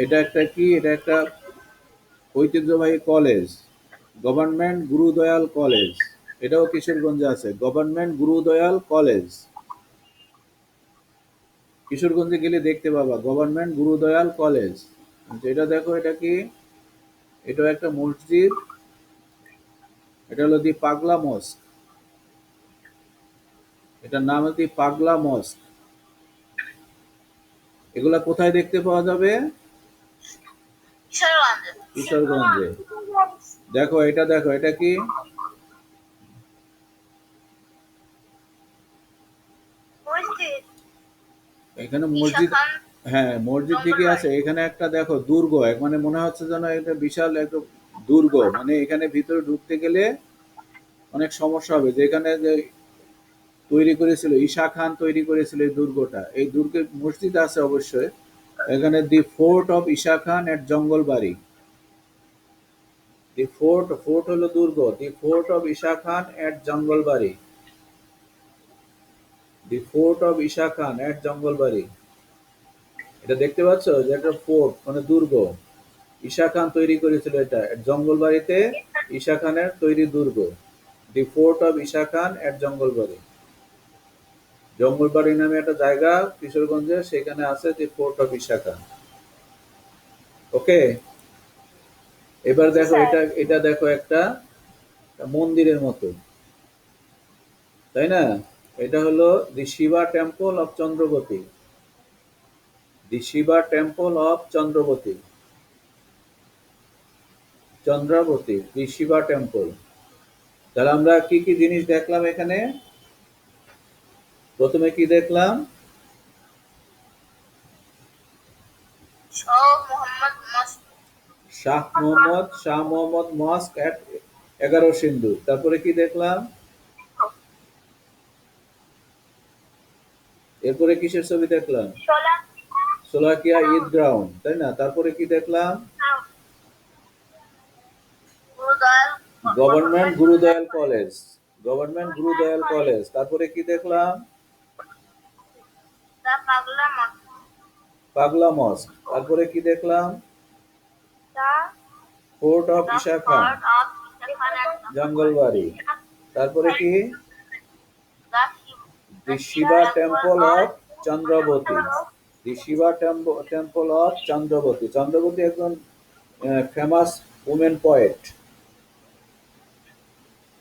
এটা একটা কি, এটা একটা ঐতিহ্যবাহী কলেজ, গভর্নমেন্ট গুরুদয়াল কলেজ। এটাও কিশোরগঞ্জে আছে, গভর্নমেন্ট গুরুদয়াল কলেজ। কিশোরগঞ্জে গেলে দেখতে পাবা গভর্নমেন্ট গুরুদয়াল কলেজ। আচ্ছা, এটা দেখো, এটা কি? এটাও একটা মসজিদ, এটা হলো দি পাগলা মস্ক। এটার নাম হচ্ছে পাগলা মস্ক। এগুলা কোথায় দেখতে পাওয়া যাবে? কিশোরগঞ্জে। কিশোরগঞ্জে। দেখো এটা, দেখো এটা কি? মসজিদ। এখানে মসজিদ। হ্যাঁ, মসজিদ ঠিকই আছে। এখানে একটা দেখো দুর্গ, মানে মনে হচ্ছে যেন এটা বিশাল একটা দুর্গ, মানে এখানে ভিতরে ঢুকতে গেলে অনেক সমস্যা হবে। যেখানে যে তৈরি করেছিল, ঈশা খান তৈরি করেছিল এই দুর্গটা, এই দুর্গের মসজিদ আছে অবশ্যই। এখানে the fort of Isa Khan at Jangalbari. The fort হলো দুর্গ, the fort of Isa Khan at Jangalbari. The fort of Isa Khan at Jangalbari. এটা দেখতে পাচ্ছ যে একটা ফোর্ট মানে দুর্গ, ঈশা খান তৈরি করেছিল এটা জঙ্গলবাড়িতে, ঈশা খানের তৈরি দুর্গ। The fort of Isa Khan at Jangalbari. Jangalbari নামে একটা জায়গা কিশোরগঞ্জে, সেখানে আছে দি ফোর্ট অফ ঈশা খান, ওকে? এবার দেখো এটা, এটা দেখো একটা মন্দিরের মতো, তাই না? এটা হলো the Shiva temple of Chandravati. The Shiva temple of Chandravati, the Shiva temple. তাহলে আমরা কি কি জিনিস দেখলাম এখানে? প্রথমে কি দেখলাম? শাহ মোহাম্মদ মস্ক এট 11 সিন্দুর। তারপরে কি দেখলাম? এরপরে কিসের ছবি দেখলাম? শোলাকিয়া ঈদ গ্রাউন্ড, তাই না? তারপরে কি দেখলাম? Government Gurudayal college, government Gurudayal college. তারপরে কি দেখলাম? দা পাগলা মস্ক, পাগলা মস্ক। তারপরে কি দেখলাম? The fort of the Isa Khan, fort of স্টেফান জঙ্গলবাড়ি। তারপরে কি? The the Shiva temple of Chandravati. The Shiva temple of Chandravati. Chandravati একজন ফেমাস উমেন পোয়েট,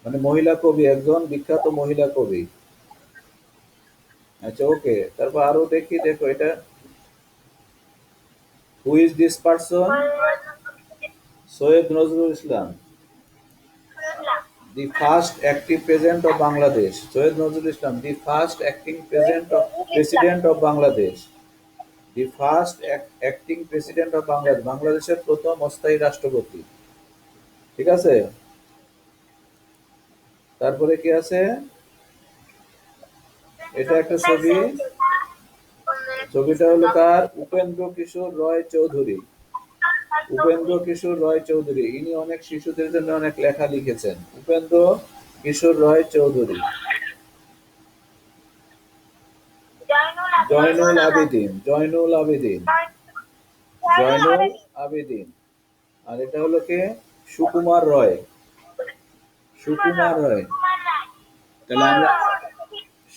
মানে মহিলা কবি, একজন বিখ্যাত মহিলা কবি। আচ্ছা, ওকে। তারপর আরো দেখি, দেখো এটা, who is this person? Syed Nazrul Islam, the first active president of Bangladesh. Syed Nazrul Islam, the first acting president of Bangladesh. The first acting president of Bangladesh. বাংলাদেশের প্রথম অস্থায়ী রাষ্ট্রপতি। ঠিক আছে? তারপরে কি আছে? এটা একটা ছবি। ছবিটা হলো কার? উপেন্দ্র কিশোর রয় চৌধুরী। উপেন্দ্র কিশোর রয় চৌধুরী, ইনি অনেক শিশুদের জন্য অনেক লেখা লিখেছেন। উপেন্দ্র কিশোর রয় চৌধুরী। জয়নুল আবেদিন, জয়নুল আবেদিন, জয়নুল আবেদিন। আর এটা হলো কে? সুকুমার রয়, সুকুমার রয়। তাহলে আমরা,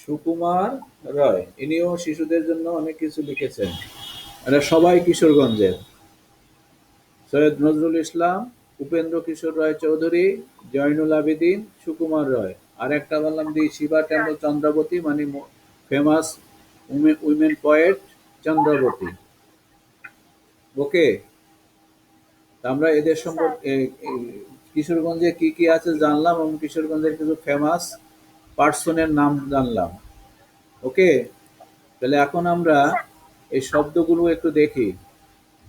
সুকুমার রয়, ইনিও শিশুদের জন্য অনেক কিছু লিখেছেন। এরা সবাই কিশোরগঞ্জের। সৈয়দ নজরুল ইসলাম, উপেন্দ্র কিশোর রয় চৌধুরী, জয়নুল আবেদিন, সুকুমার রয়। আর একটা বললাম দি শিবা টেম্পল চন্দ্রবতী, মানে ফেমাস উইমেন পোয়েট চন্দ্রবতী। ওকে। আমরা এদের সম্পর্কে কিশোরগঞ্জে কি কি আছে জানলাম, এবং কিশোরগঞ্জের কিছু ফেমাস পার্সনের নাম জানলাম। ওকে। তাহলে এখন আমরা এই শব্দগুলো একটু দেখি।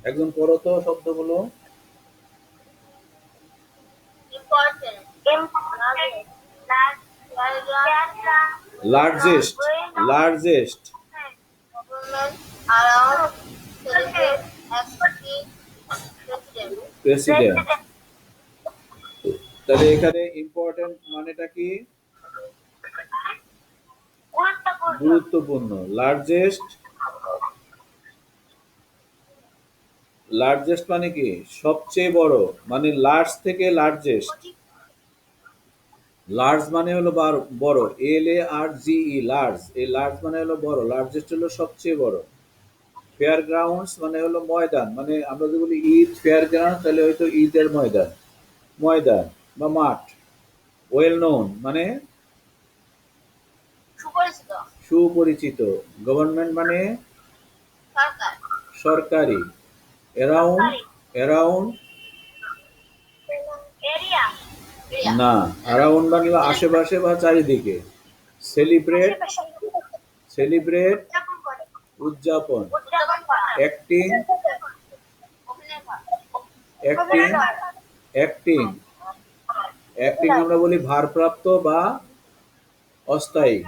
একজন পড়ো তো শব্দগুলো। Largest, largest, president. তাহলে এখানে ইম্পর্টেন্ট মানেটা কি? গুরুত্বপূর্ণ। লার্জেস্ট, লার্জেস্ট মানে কি? সবচেয়ে বড়, মানে লার্জ থেকে লার্জেস্ট। লার্জ মানে হলো বড়, LARGE, লার্জ। এই লার্জ মানে হলো বড়, লার্জেস্ট হলো সবচেয়ে বড়। ফেয়ার গ্রাউন্ডস মানে হলো ময়দান, মানে আমরা যদি বলি ঈদ ফেয়ার গ্রাউন্ড, তাহলে হয়তো ঈদের ময়দান, ময়দান বা মাঠ। ওয়েল নোন মানে সুপরিচিত। গভর্নমেন্ট মানে সরকারি। অ্যারাউন্ড, অ্যারাউন্ড না, অ্যারাউন্ড মানে আশেপাশে বা চারিদিকে। সেলিব্রেট, সেলিব্রেট উদযাপন। অ্যাক্টিং, অ্যাক্টিং, অ্যাক্টিং, অ্যাক্টিং আমরা বলি ভারপ্রাপ্ত বা অস্থায়ী।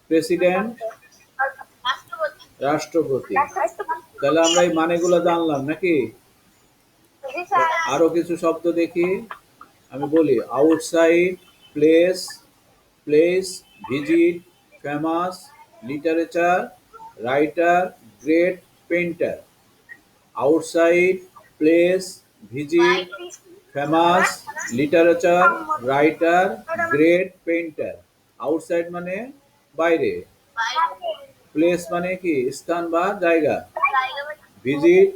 প্রেসিডেন্ট রাষ্ট্রপতি। তাহলে আমরা এই মানেগুলো জানলাম নাকি? আরো কিছু শব্দ দেখি, আমি বলি। Outside, place, place, visit, famous, literature, writer, great, painter. Outside, place, visit, famous, literature, writer, great, painter. Outside মানে বাইরে। প্লেস মানে কি? স্থান বা জায়গা। ভিজিট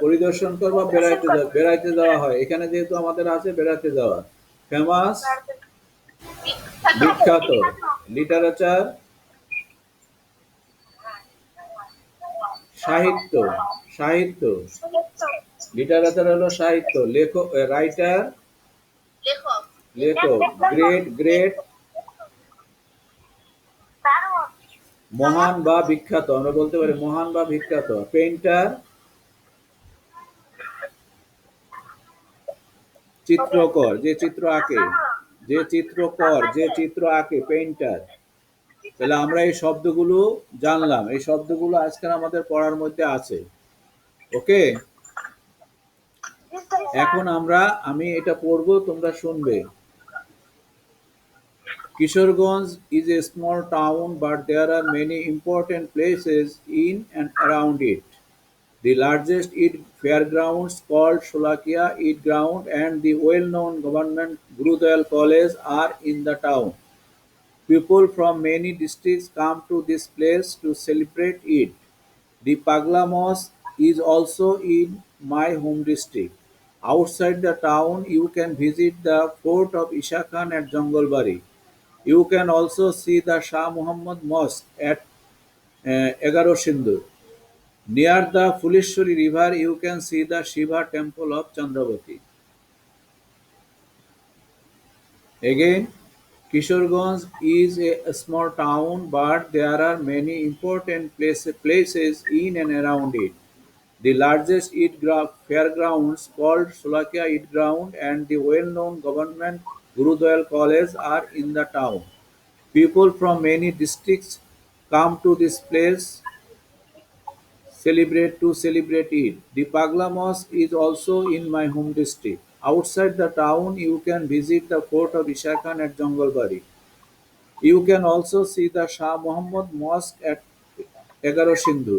পরিদর্শন করবা, বেড়াইতে যাওয়া হয়। এখানে যেহেতু আমাদের আছে বেড়াতে যাওয়া। ফেমাস বিখ্যাত। লিটারেচার সাহিত্য, সাহিত্য। লিটারেচার হলো সাহিত্য। লেখক, রাইটার লেখক। গ্রেট, গ্রেট মহান বা বিখ্যাত, আমরা বলতে পারি মহান বা বিখ্যাত। পেইন্টার চিত্রকর, যে চিত্র আঁকে, যে চিত্রকর, যে চিত্র আঁকে, পেইন্টার। তাহলে আমরা এই শব্দগুলো জানলাম, এই শব্দগুলো আজকাল আমাদের পড়ার মধ্যে আছে। ওকে। এখন আমি এটা পড়বো, তোমরা শুনবে। Kishoreganj is a small town, but there are many important places in and around it. The largest Eid fairgrounds, called Sholakia Eid Ground, and the well-known government Gurudayal College are in the town. People from many districts come to this place to celebrate Eid. The Pagla Mosque is also in my home district. Outside the town, you can visit the fort of Isha Khan at Jangalbari. You can also see the Shah Muhammad Mosque at Egaro Sindur. Near the Fulishwari river, you can see the Shiva temple of Chandravati. Again, Kishoreganj is a small town, but there are many important places in and around it. The largest fairgrounds, called Sholakia Eid Ground, and the well-known government Gurudayal College are in the town. People from many districts come to this place celebrate Eid. The Pagla Mosque is also in my home district. Outside the town, you can visit the fort of Isha Khan at Jangalbari. You can also see the Shah Muhammad Mosque at Egaro Sindhu.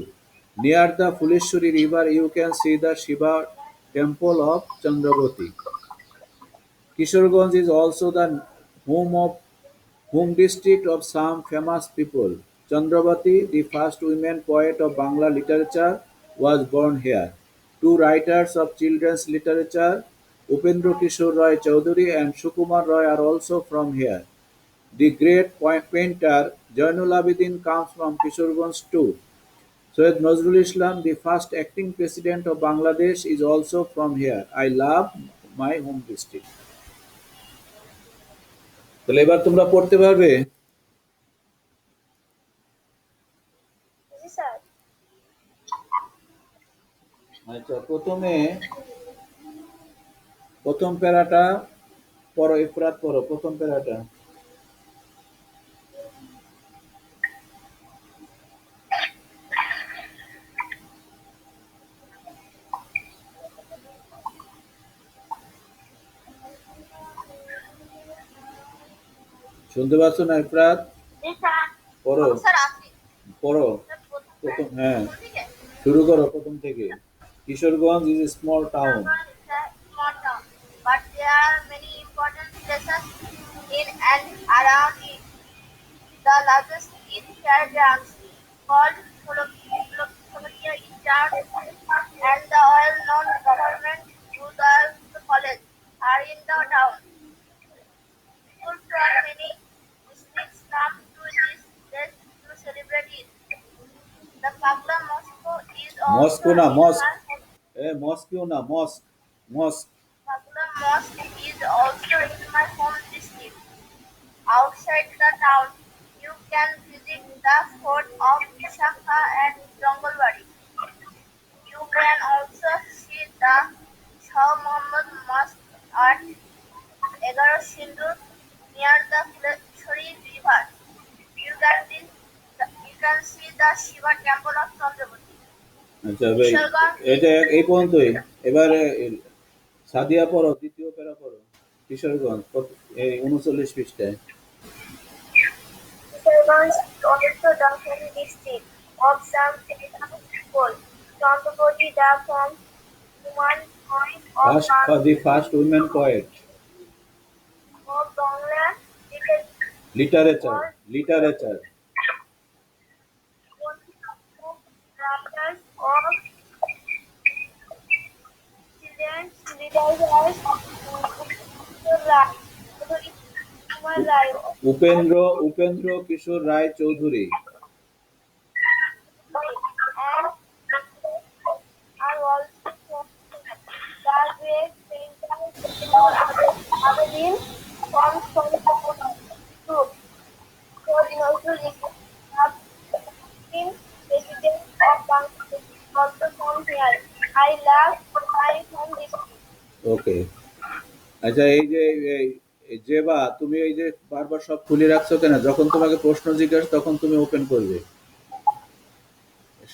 Near the Fulishwari river, you can see the Shiva temple of Chandravati. Kishoreganj is also the home district of some famous people. Chandravati, the first women poet of Bangla literature, was born here. Two writers of children's literature, Upendra Kishore Roy Chowdhury and Sukumar Roy, are also from here. The great painter Jainul Abidin comes from Kishoreganj too. Syed Nazrul Islam, the first acting president of Bangladesh, is also from here. I love my home district. তাহলে এবার তোমরা পড়তে পারবে? জি sir. আচ্ছা, প্রথম প্যারাটা পড়ো, ইফরাত পড়ো প্রথম প্যারাটা। শুনতে পাচ্ছ না ইফরাত? জি স্যার। পড়ো স্যার আপনি পড়ো প্রথম, হ্যাঁ শুরু করো প্রথম থেকে। Kishoreganj is a small town, small town, but there are many important places in and around it. The largest is fairgrounds, called Sholokia Eid Ground, and the well-known government Gurudayal College are in the town. People from many districts come to this place to celebrate it. The Pagla Mosque is also Moscow না in মস্ক, my home. মস্কিও না মস্ক, মস্ক। Pagla Mosque is also in my home district. Outside the town, you can visit the fort of Shaka and Jangalbari. You can also see the Shah Muhammad Mosque at Egaro Sindur near the Fuleshwari river. You can see the Shiva temple of Chandravati. আচ্ছা ভাই, এটা এই পর্যন্তই। এবারে সাদিয়া পড়ো, দ্বিতীয় প্যারা পড়ো। কিশোরগঞ্জ 39 পৃষ্ঠায়। Kishoreganj is also the home district of some famous people. Chandravati, the first woman poet of The first women poet. Bangla Literature. writers of children's literatures, Kumar Rai, Upendra Kishore Ray Chowdhury. and are also from the great painter Zainul Abidin comes from the group. Syed Nazrul Islam, the president of Bangladesh, also from here. I love my home district. ওকে, আচ্ছা জেবা, তুমি এই যে বারবার সব খুলে রাখছো কেন? যখন তোমাকে প্রশ্ন জিজ্ঞাসা তখন তুমি ওপেন করবে।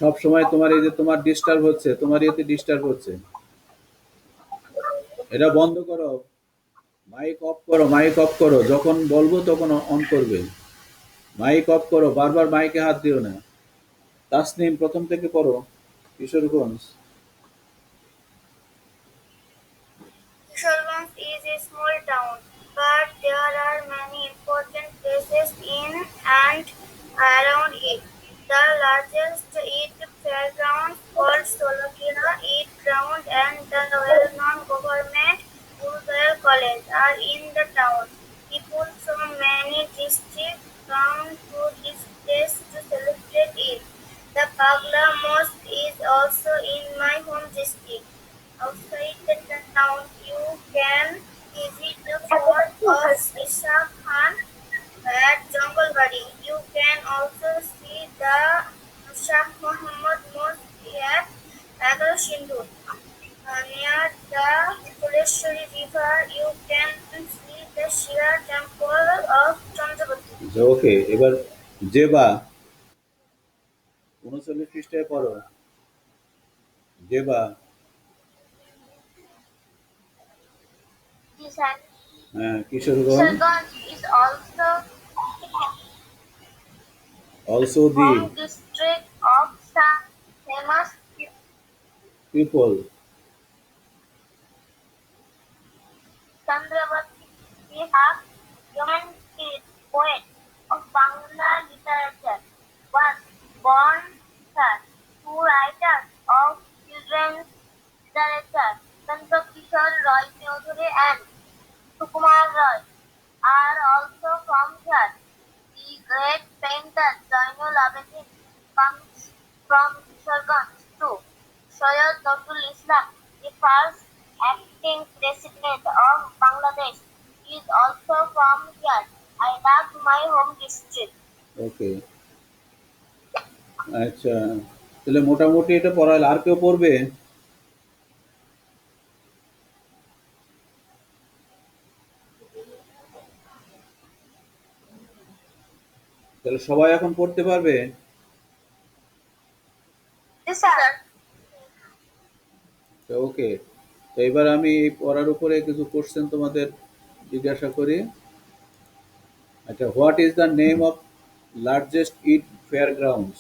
সব সময় তোমার এই যে তোমার ডিস্টার্ব হচ্ছে, তোমার ইয়েতে ডিস্টার্ব হচ্ছে। এটা বন্ধ করো, মাইক অফ করো, মাইক অফ করো, যখন বলবো তখন অন করবে। মাইক অফ করো, বারবার মাইকে হাত দিও না। তাসনিম প্রথম থেকে পড়ো, Kishoreganj. Kisholganj is a small town, but there are many important places in and around it. The largest Eid fairground called Solakia Eid Ground and the well-known government Gurudwara College are in the town. People from many districts come to this place to celebrate Eid. The Pagla Mosque is also in my home district. Outside the town, you can visit the fort of Isa Khan at Junglebari. You can also see the Shah Muhammad Mosque at Agar Sindhu. Near the Kuleshwari River, you can see the Shiva Temple of Chandravati. ওকে, এবার জেবা 39 পৃষ্ঠায় পড়ো। জেবা। হ্যাঁ, Kishoreganj. Kisholganj is also the home district of some famous people. Chandravati. We have human poet of Bangla literature. One born sir, two writers of children's literature, Chandra Kishore Roy Chaudhary and Sukumar Roy are also from here. The great painter Zainul Abidin comes from Kishoreganj too. Syed Nazrul Islam, the first acting president of Bangladesh, is also from here. I love my home district. ওকে, আচ্ছা, তাহলে মোটামুটি এটা পড়াইলে আর কেউ পড়বে? তাহলে সবাই এখন পড়তে পারবে? Yes, sir. ওকে, তো এবার আমি এই পড়ার উপরে কিছু কোশ্চেন তোমাদের জিজ্ঞাসা করি। আচ্ছা, what is the name of largest Eid prayer grounds?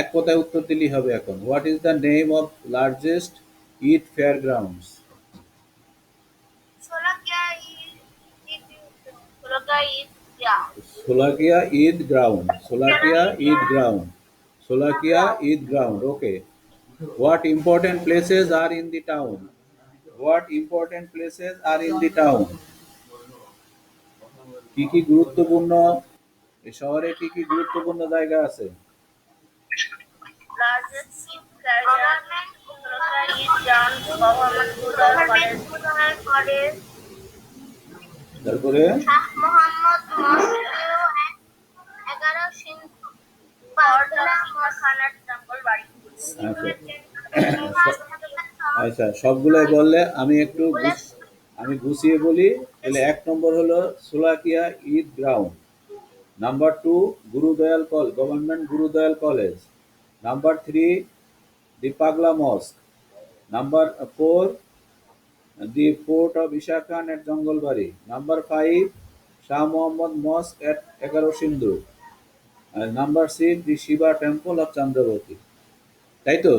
এক কথায় উত্তর দিলেই হবে এখন। What is the name of largest Eid prayer grounds? Sholakia Eid ground, Sholakia Eid ground, Sholakia Eid ground. Okay, what important places are in the town? What important places are in the town? কি কি গুরুত্বপূর্ণ, এই শহরে কি কি গুরুত্বপূর্ণ জায়গা আছে? তারপরে মোহাম্মদ এগারো সিন্ধু আচ্ছা, সবগুলাই বললে আমি একটু আমি গুছিয়ে বলি। তাহলে 1 নম্বর হলো Sholakia Eid ground, number 2 Gurudayal government Gurudayal college, number 3 the Pagla mosque, number 4 the fort of Isa Khan at Jangalbari, number 5 Shah Mohammad mosque at 11 Sindhu, আর number 6 the Shiva temple of Chandravati. তাই তো?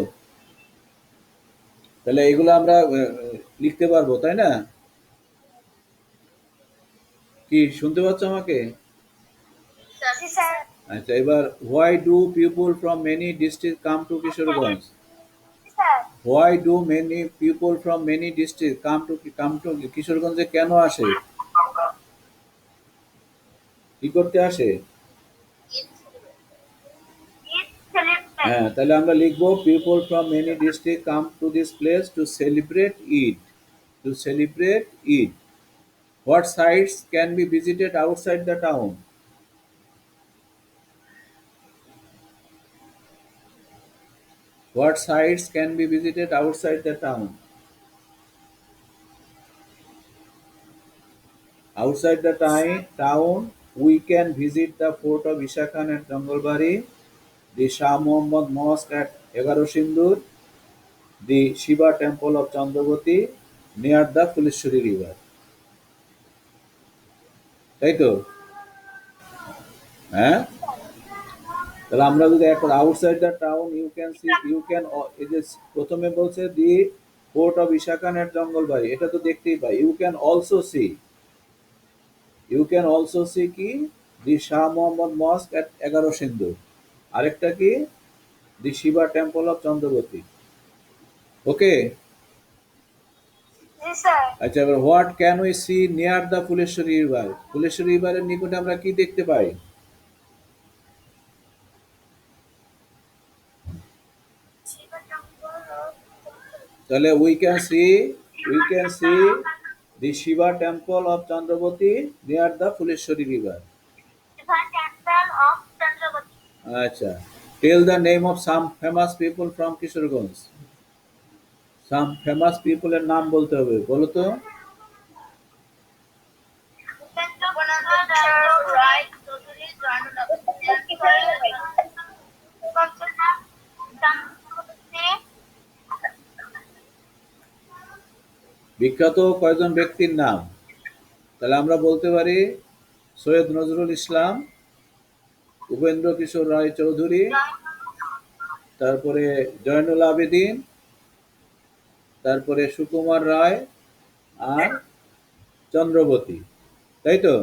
তাহলে এগুলো আমরা লিখতে পারবো, তাই না? কি শুনতে পাচ্ছ আমাকে? আচ্ছা, এবার why do people from many district come to Kishoreganj? Why do many people from many district come to কিশোরগঞ্জে কেন আসে? কি করতে আসে? হ্যাঁ, তাহলে আমরা লিখবো people from many district come to this place to celebrate Eid, to celebrate Eid. What sites can be visited outside the town? What sites can be visited outside the town? Outside the town, we can visit the fort of Isha Khan at Jangalbari, the Shah Muhammad Mosque at Egaro Sindur, the Shiva Temple of Chandravati, near the Phuleshwari river, তাই তো? হ্যাঁ, তাহলে আমরা যদি একটা outside the town you can see, you can, এই যে প্রথমে বলছে the fort of Isa Khan at Jangalbari, এটা তো দেখতেই পাই। You can also see, you can also see কি, the Shah Mohammad mosque at 11 Sindhu, আরেকটা কি, the Shiva temple of Chandravati. Okay, জি স্যার। আচ্ছা এবার what can we see near the Phuleshwari river, Phuleshwari রিভারের নিকটে আমরা কি দেখতে পাই? তাহলে we can see the Shiva temple of Chandravati near the Phuleshwari river. Temple of Chandravati. আচ্ছা, tell the name of some famous people from Kishoreganj, some famous পিপলের নাম বলতে হবে, বলো তো। বিখ্যাত কয়জন ব্যক্তির নাম? তাহলে আমরা বলতে পারি সৈয়দ নজরুল ইসলাম, উপেন্দ্র কিশোর রায় চৌধুরী, তারপরে জয়নুল আবেদিন, তারপরে সুকুমার রায়, আর চন্দ্রবতী, তাই তো?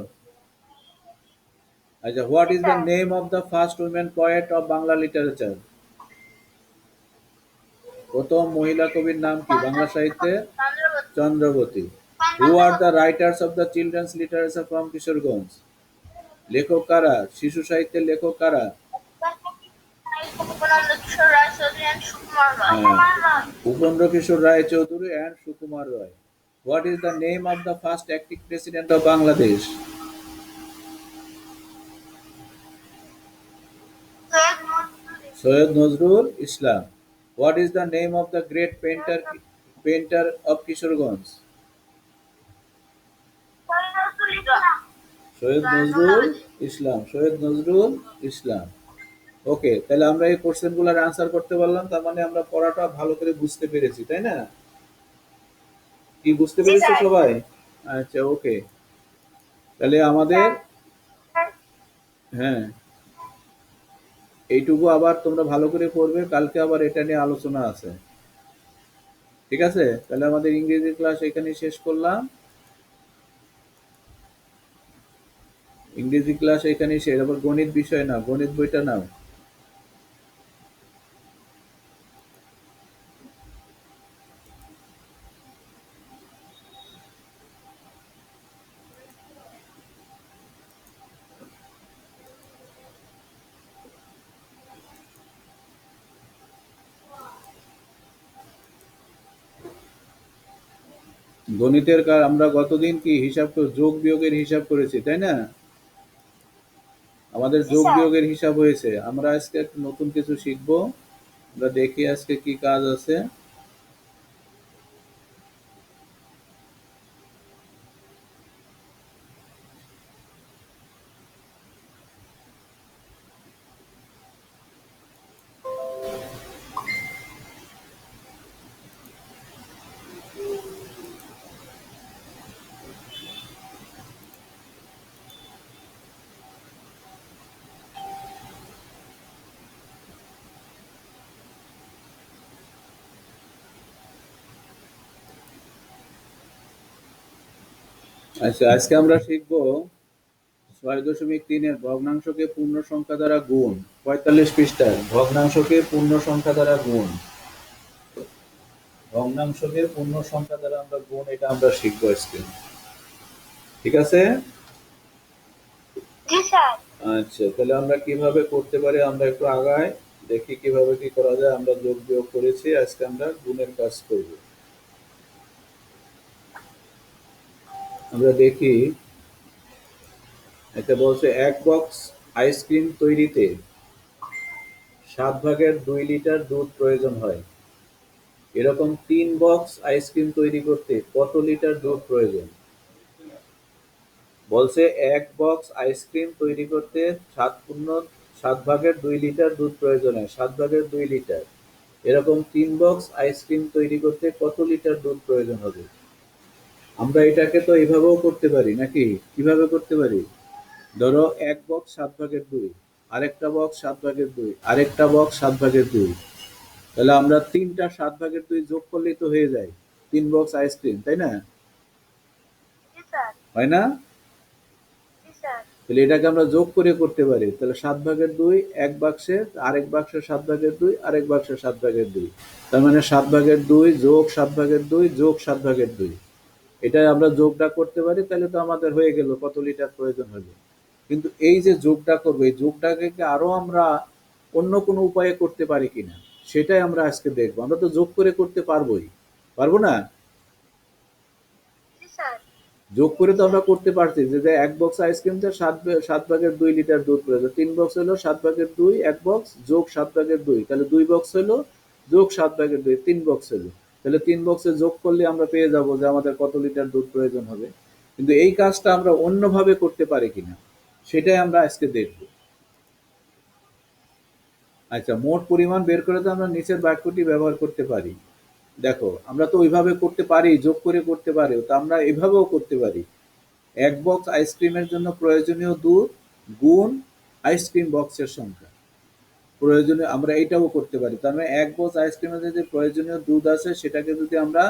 আচ্ছা, what is the name of the first women poet of Bangla literature, প্রথম মহিলা কবির নাম কি বাংলা সাহিত্যে? Chandravati. Who are the writers of the children's literature from Kishoreganj, লেখক কারা, শিশু সাহিত্যের লেখক কারা? হ্যাঁ, Upendra Kishore Ray Chowdhury and Sukumar Roy. What is the name of the first acting president of Bangladesh? Syed Nazrul Islam. What is the name of the great painter of Kishoreganj? Syed Nazrul ইসলাম, সৈয়দ নজরুল ইসলাম। ওকে, তাহলে আমরা এই কোশ্চেনগুলোর আনসার করতে পারলাম, তার মানে আমরা পড়াটা ভালো করে বুঝতে পেরেছি, তাই না? কি বুঝতে পেরেছো সবাই? আচ্ছা, ওকে, তাহলে আমাদের, হ্যাঁ, এইটুকু আবার তোমরা ভালো করে পড়বে, কালকে আবার এটা নিয়ে আলোচনা আছে, ঠিক আছে? তাহলে আমাদের ইংরেজি ক্লাস এখানেই শেষ করলাম, ইংরেজি ক্লাস এখানেই শেষ। আবার গণিত বিষয় না, গণিত বইটা নাও। গণিতের আমরা গতদিন কি হিসাব যোগ বিয়োগের হিসাব করেছি, তাই না? আমাদের যোগ বিয়োগের হিসাব হয়েছে। আমরা আজকে নতুন কিছু শিখবো, আমরা দেখি আজকে কি কাজ আছে। আচ্ছা, আজকে আমরা শিখবো 6.3 ভগ্নাংশকে পূর্ণ সংখ্যা দ্বারা গুণ। 45 পৃষ্ঠার ভগ্নাংশকে পূর্ণ সংখ্যা দ্বারা গুণ, ভগ্নাংশকে পূর্ণ সংখ্যা দ্বারা আমরা গুণ, এটা আমরা শিখবো আজকে, ঠিক আছে? আচ্ছা, তাহলে আমরা কিভাবে করতে পারি আমরা একটু আগাই, দেখি কিভাবে কি করা যায়। আমরা যোগ বিয়োগ করেছি, আজকে আমরা গুণের কাজ করব। আমরা দেখি, এটা বলছে 1 বক্স আইসক্রিম তৈরিতে 7/2 লিটার দুধ প্রয়োজন হয়। এরকম 3 বক্স আইসক্রিম তৈরি করতে কত লিটার দুধ প্রয়োজন? বলছে 1 বক্স আইসক্রিম তৈরি করতে 7/2 লিটার দুধ প্রয়োজন হয়, 7/2 লিটার। এরকম 3 বক্স আইসক্রিম তৈরি করতে কত লিটার দুধ প্রয়োজন হবে? আমরা এটাকে তো এইভাবেও করতে পারি নাকি? কিভাবে করতে পারি? ধরো এক বক্স 7/2, আরেকটা বক্স 7/2, আরেকটা বক্স 7/2। তাহলে আমরা তিনটা 7/2 যোগ করলেই তো হয়ে যায় 3 বক্স আইসক্রিম, তাই না? জি স্যার। হয় না? জি স্যার। তাহলে এটাকে আমরা যোগ করে করতে পারি। তাহলে 7/2 এক বাক্সে, আরেক বাক্সে 7/2, আরেক বাক্সে 7/2। তার মানে 7/2 যোগ 7/2 যোগ 7/2। এটা আমরা যোগটা করতে পারি, তাহলে তো আমাদের হয়ে গেল কত লিটার প্রয়োজন হবে। কিন্তু এই যে যোগটা করবো, এই যোগটাকে কি আরো আমরা অন্য কোনো উপায়ে করতে পারি কিনা, সেটাই আমরা আজকে দেখবো। আমরা তো যোগ করে করতে পারবোই, পারবো না? জি স্যার। যোগ করে তো আমরা করতে পারছি যে এক বক্স আইসক্রিমতে 7/2 লিটার দুধ প্রয়োজন। 3 বক্স হলো 7/2, এক বক্স যোগ 7/2, তাহলে 2 বক্স হলো যোগ 7/2, 3 বক্স হলো। তাহলে 3 বক্সে যোগ করলে আমরা পেয়ে যাব যে আমাদের কত লিটার দুধ প্রয়োজন হবে। কিন্তু এই কাজটা আমরা অন্যভাবে করতে পারি কিনা, সেটাই আমরা আজকে দেখব। আচ্ছা, মোট পরিমাণ বের করে তো আমরা নিচের বাক্যটি ব্যবহার করতে পারি। দেখো, আমরা তো ওইভাবে করতে পারি, যোগ করে করতে পারি, তো আমরা এভাবেও করতে পারি। এক বক্স আইসক্রিমের জন্য প্রয়োজনীয় দুধ গুণ আইসক্রিম বক্সের সংখ্যা। প্রয়োজনীয় আমরা এটাও করতে পারি। তার মানে এক বক্স আইসক্রিমের যে প্রয়োজনীয় দুধ আছে, সেটাকে যদি আমরা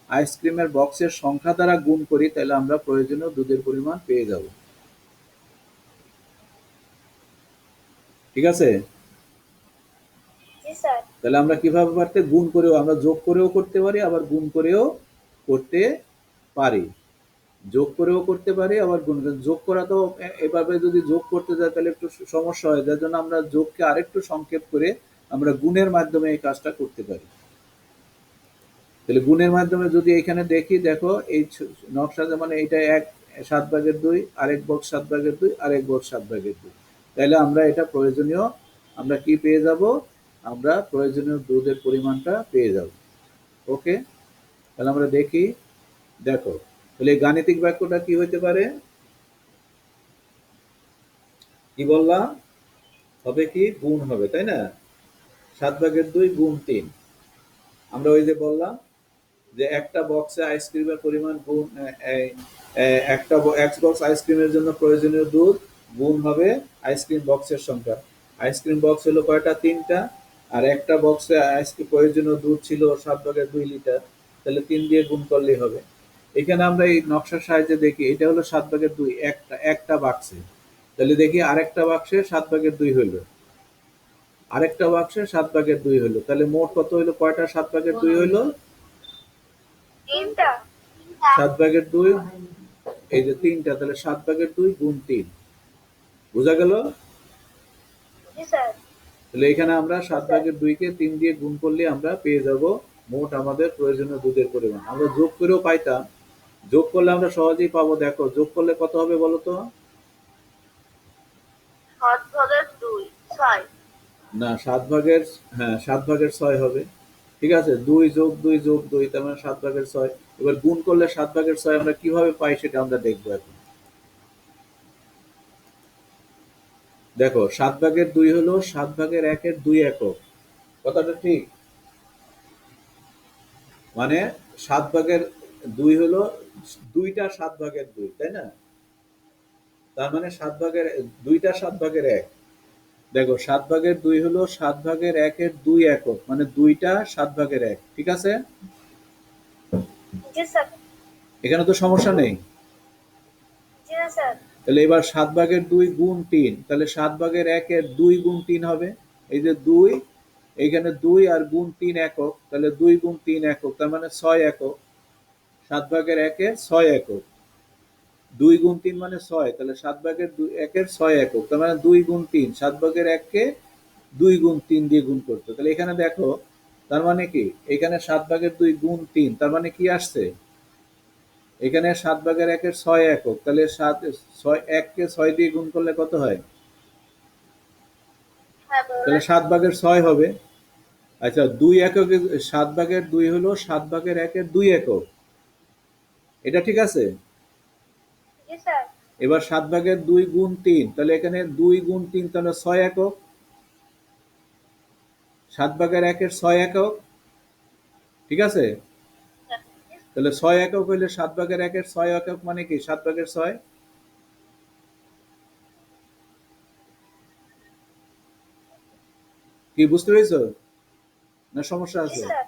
আইসক্রিমের বক্সের সংখ্যা দ্বারা গুণ করি, তাহলে আমরা প্রয়োজনীয় দুধের পরিমাণ পেয়ে যাব। ঠিক আছে? জি স্যার। তাহলে আমরা কিভাবে পারতে, গুণ করেও, আমরা যোগ করেও করতে পারি, আবার গুণ করেও করতে পারি। যোগ করেও করতে পারি, আবার গুণ যোগ করা তো এভাবে যদি যোগ করতে যাই তাহলে একটু সমস্যা হয়, যার জন্য আমরা যোগকে আরেকটু সংক্ষেপ করে আমরা গুণের মাধ্যমে এই কাজটা করতে পারি। তাহলে গুণের মাধ্যমে যদি এখানে দেখি, দেখো এই নকশাতে, মানে এইটা এক 7/2, আরেক বক্স 7/2, আরেক বক্স 7/2। তাহলে আমরা এটা প্রয়োজনীয়, আমরা কি পেয়ে যাব? আমরা প্রয়োজনীয় দুধের পরিমাণটা পেয়ে যাব। ওকে, তাহলে আমরা দেখি। দেখো, তাহলে এই গাণিতিক বাক্যটা কি হতে পারে? কি বললাম? হবে কি? গুণ হবে, তাই না? 7/2 গুণ 3। আমরা ওই যে বললাম যে একটা বক্সে আইসক্রিমের পরিমাণ গুণ একটা এক বক্স আইসক্রিমের জন্য প্রয়োজনীয় দুধ গুণ হবে আইসক্রিম বক্সের সংখ্যা। আইসক্রিম বক্স হলো কয়টা? 3টা। আর একটা বক্সে আইসক্রিম প্রয়োজনীয় দুধ ছিল 7/2 লিটার, তাহলে 3 দিয়ে গুণ করলেই হবে। এখানে আমরা এই নকশার সাহায্যে দেখি, এটা হলো 7/2 একটা একটা বাক্সে। তাহলে দেখি আরেকটা বাক্সে 7/2 হলো, আরেকটা বাক্সে 7/2 হলো। তাহলে মোট কত হলো? কয়টা 7/2 হলো? তিনটা। 7/2, এই যে 3টা, তাহলে 7/2 গুণ 3। বোঝা গেল? জি স্যার। তাহলে এখানে আমরা 7/2 কে 3 দিয়ে গুণ করলে আমরা পেয়ে যাব মোট আমাদের প্রয়োজনীয় দুধের পরিমাণ। আমরা যোগ করেও পাইতাম, যোগ করলে আমরা সহজেই পাবো। দেখো, যোগ করলে কত হবে বলো তো? 7/2 6। না, 7/, হ্যাঁ 7/6 হবে। ঠিক আছে, 2 যোগ 2 যোগ 2, তার মানে 7/6। এবার গুণ করলে 7/6 আমরা কিভাবে পাই সেটা আমরা দেখবো এখন। দেখো, 7/2 হলো 7/1-এর 2 একক। কথাটা ঠিক? মানে 7/2 হলো দুইটা 7/2, তাই না? তার মানে 2টা 7/1। দেখো, 7/2 হলো 7/1-এর 2 একক, মানে দুইটা 7/1। ঠিক আছে? জি স্যার। এখানে তো সমস্যা নেই। জি না স্যার। তাহলে এবার 7/2 গুণ 3, তাহলে 7/1-এর 2 গুণ 3 হবে। এই যে 2, এইখানে 2 আর গুণ 3 একক, তাহলে 2 গুণ 3 একক, তার মানে 6 একক। 7/1-এর 6 একক, 2 গুণ 3 মানে 6, তাহলে 7/1-এর 6 একক, তার মানে 2 গুণ 3, 7/1-কে 2 গুণ 3 দিয়ে গুণ করতে। তাহলে এখানে দেখো, তার মানে কি, এখানে 7/2 গুণ 3, তার মানে কি আসছে? এখানে 7/1-এর 6 একক, তাহলে 1কে 6 দিয়ে গুণ করলে কত হয়? হ্যাঁ তাহলে বলেন। 7/6 হবে। আচ্ছা, 2 একক, 7/2 হলো 7/1-এর 2 একক। এটা ঠিক আছে? জি স্যার। এবার 7/2 গুণ 3, তাহলে এখানে 2 গুণ 3, তাহলে 6 একক। 7/1-এর 6 একক। ঠিক আছে? তাহলে 6 একক হইলে 7/1 6 একক মানে কি 7/6? কি বুঝতে পেরেছো না সমস্যা জি আছে? স্যার।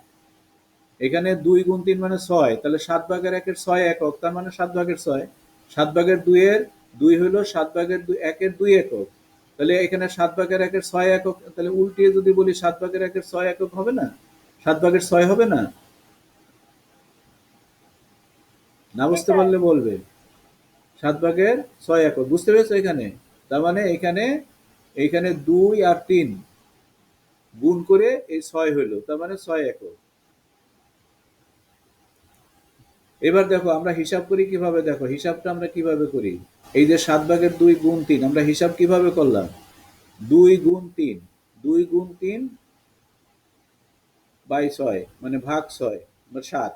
এখানে 2 গুণ 3 মানে 6, তাহলে 7/1 6 একক, তার মানে 7/6। 7/2 এর 2 হলো 7/1 2 একক, তাহলে এখানে 7/1 6 একক, তাহলে উল্টিয়ে যদি বলি 7/1 6 একক হবে না? 7/6 হবে না? না জি বুঝতে স্যার। পারলে বলবে। 7/6 একক, বুঝতে পেরেছো এখানে? তার মানে এইখানে 2 আর 3 গুণ করে এই 6 হইলো, তার মানে 6 একক। এবার দেখো আমরা হিসাব করি কিভাবে, দেখো হিসাবটা আমরা কিভাবে করি। এই যে 7/2 গুণ 3, আমরা হিসাব কিভাবে করলাম? 2 গুণ 3, 2 গুণ 3 বাই 6 মানে ভাগ 6 মানে 7।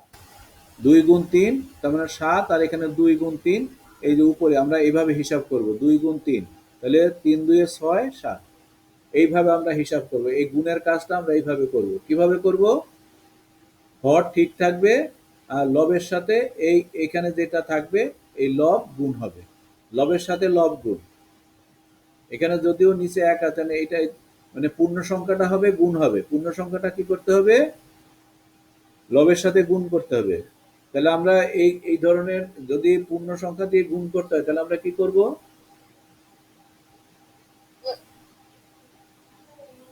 2 গুণ 3 তার মানে 7, আর এখানে 2 গুণ 3, এই যে উপরে আমরা এইভাবে হিসাব করব 2 গুণ 3, তাহলে 3 2 6 7, এইভাবে আমরা হিসাব করব। এই গুণের কাজটা আমরা এইভাবে করব। কিভাবে করব? হর ঠিক থাকবে আর লবের সাথে এখানে যেটা থাকবে এই লব গুণ হবে, লবের সাথে লব গুণ। এখানে যদিও নিচে 1 আছে না, এটা মানে পূর্ণ সংখ্যাটা হবে গুণ হবে, পূর্ণ সংখ্যাটা কি করতে হবে? লবের সাথে গুণ করতে হবে। তাহলে আমরা এই ধরনের যদি পূর্ণ সংখ্যা দিয়ে গুণ করতে হয় তাহলে আমরা কি করব?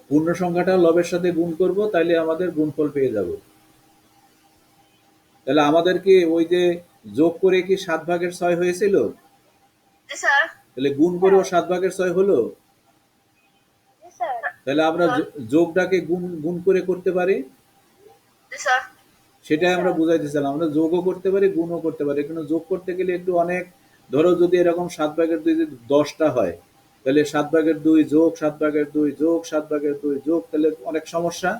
পূর্ণ সংখ্যাটা লবের সাথে গুণ করব, তাইলে আমাদের গুণফল পেয়ে যাব। তাহলে আমাদের কি ওই যে যোগ করে কি 7/6 হয়েছিল? জি স্যার। তাহলে গুণ করেও 7/6 হলো। জি স্যার। তাহলে আমরা যোগটাকে গুণ গুণ করে করতে পারি, জি স্যার। সেটাই আমরা বুঝাইতেছিলাম। আমরা যোগও করতে পারি গুণও করতে পারি, কিন্তু যোগ করতে গেলে একটু অনেক, ধরো যদি এরকম 7/2 যদি 10টা হয়, তাহলে 7/2 যোগ 7/2 যোগ 7/2 যোগ, তাহলে অনেক সমস্যা।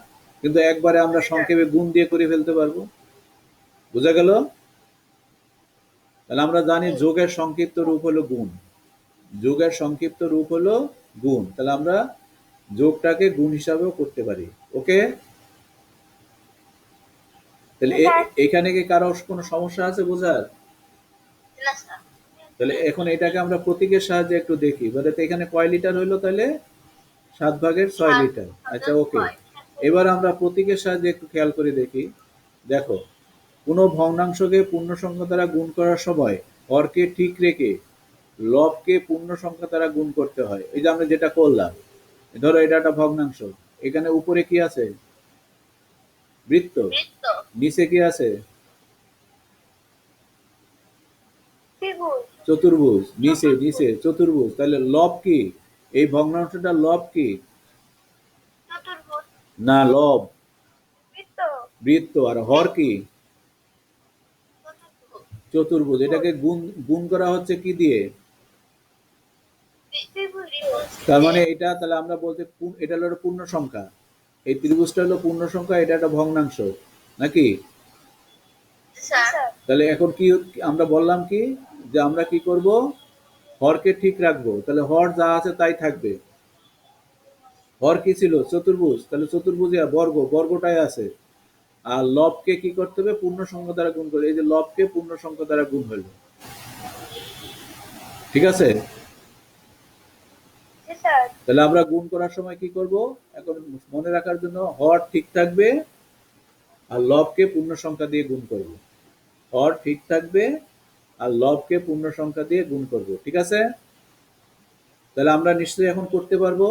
কিন্তু একবারে আমরা সংক্ষেপে গুণ দিয়ে করে ফেলতে পারবো। বুঝা গেল? তাহলে আমরা জানি যোগের সংক্ষিপ্ত রূপ হলো গুণ, যোগের সংক্ষিপ্ত রূপ হলো গুণ। তাহলে আমরা যোগটাকে গুণ হিসাবেও করতে পারি। ওকে, তাহলে এখানে কি কারো কোনো সমস্যা আছে বোঝার? না স্যার। তাহলে এখন এটাকে আমরা প্রতীকের সাহায্যে একটু দেখি, বলে তো এখানে কয় লিটার হইলো, তাহলে 7/6 লিটার। আচ্ছা ওকে, এবার আমরা প্রতীকের সাহায্যে একটু খেয়াল করে দেখি। দেখো, কোনো ভগ্নাংশকে পূর্ণ সংখ্যা দ্বারা গুণ করার সময় হরকে ঠিক রেখে লবকে পূর্ণ সংখ্যা দ্বারা গুণ করতে হয়। এই যে আমরা যেটা করলাম, ধরো এটা একটা ভগ্নাংশ, এখানে উপরে কি আছে? বৃত্ত। বৃত্ত। নিচে কি আছে? ত্রিভুজ। চতুর্ভুজ। নিচে নিচে চতুর্ভুজ, তাহলে লব কি? এই ভগ্নাংশটার লব কি? চতুর্ভুজ। না, লব বৃত্ত। বৃত্ত। আর হর কি? চতুর্ভুজ। চতুর্ভুজ। এটাকে গুণ গুণ করা হচ্ছে কি দিয়ে? ত্রিভুজ। তার মানে এটা, তাহলে আমরা বলতে এটা হলো একটা পূর্ণ সংখ্যা, এই ত্রিভুজটা হলো পূর্ণ সংখ্যা, এটা একটা ভগ্নাংশ নাকি? স্যার। তাহলে এখন কি আমরা বললাম কি, যে আমরা কি করব? হরকে ঠিক রাখবো, তাহলে হর যা আছে তাই থাকবে। হর কি ছিল? চতুর্ভুজ, তাহলে চতুর্ভুজে বর্গ, বর্গটাই আছে। আর লবকে কি করতে হবে? পূর্ণ সংখ্যা দ্বারা গুণ করে, এই যে লবকে পূর্ণ সংখ্যা দ্বারা গুণ হইল। ঠিক আছে? জি স্যার। তাহলে আমরা গুণ করার সময় কি করব? এখন মনে রাখার জন্য হর ঠিক থাকবে আর লবকে পূর্ণ সংখ্যা দিয়ে গুণ করব। হর ঠিক থাকবে আর লবকে পূর্ণ সংখ্যা দিয়ে গুণ করব। ঠিক আছে? তাহলে আমরা নিশ্চয়ই এখন করতে পারবো।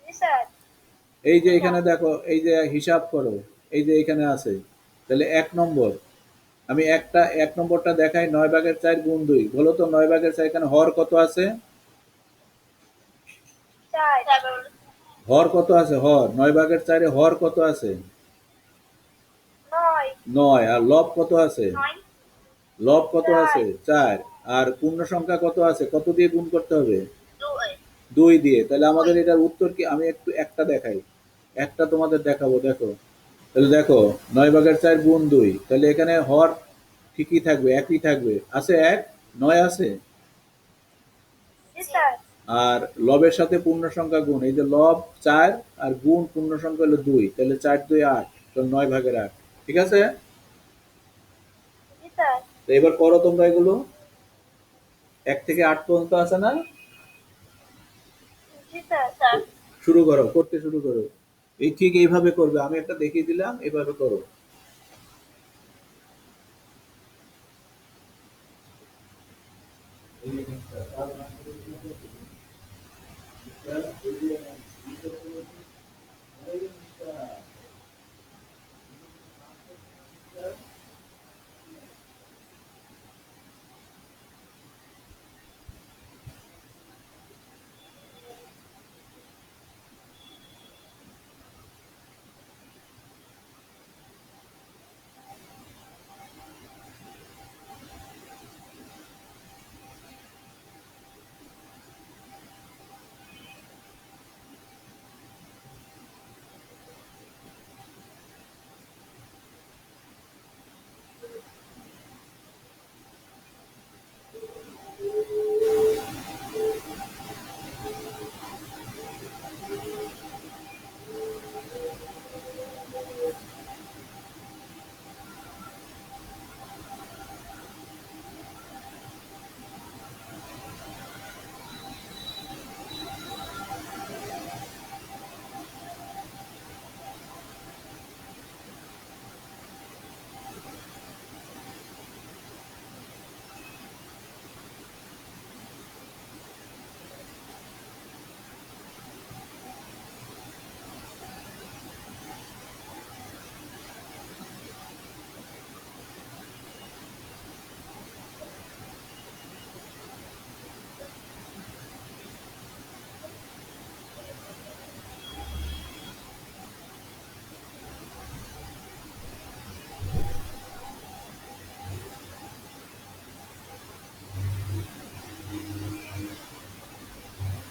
জি স্যার। এই যে এখানে দেখো, এই যে হিসাব করো, এই যে এখানে আছে। তাহলে 1 নম্বর, আমি এক নম্বরটা দেখাই, 9/4 গুণ 2। বলো তো 9/4 এখানে হর কত আছে? 4। হর কত আছে? হর 9/4 হর কত আছে? 9। 9। আর লব কত আছে? 9। লব কত 4। আছে? 4। আর পূর্ণ সংখ্যা কত আছে? কত দিয়ে গুণ করতে হবে? 2। 2 দিয়ে। তাহলে আমাদের এটার উত্তর কি? আমি একটু একটা দেখাই, একটা তোমাদের দেখাবো। দেখো, তাহলে দেখো 9/4 গুণ 2, তাহলে এখানে হর ঠিকই থাকবে, একই থাকবে। আছে 1, 9 আছে। জি স্যার। আর লবের সাথে পূর্ণ সংখ্যা গুণ, এই যে লব 4 আর গুণ পূর্ণ সংখ্যা হলো 2, তাহলে 4 2 8, তো 9/8। ঠিক আছে? তো এবার করো তোমরা এগুলো, 1 থেকে 8 পর্যন্ত আছে না? জি স্যার। স্যার শুরু করো, করতে শুরু করো। এই ঠিক এইভাবে করবে, আমি একটা দেখিয়ে দিলাম, এভাবে করো।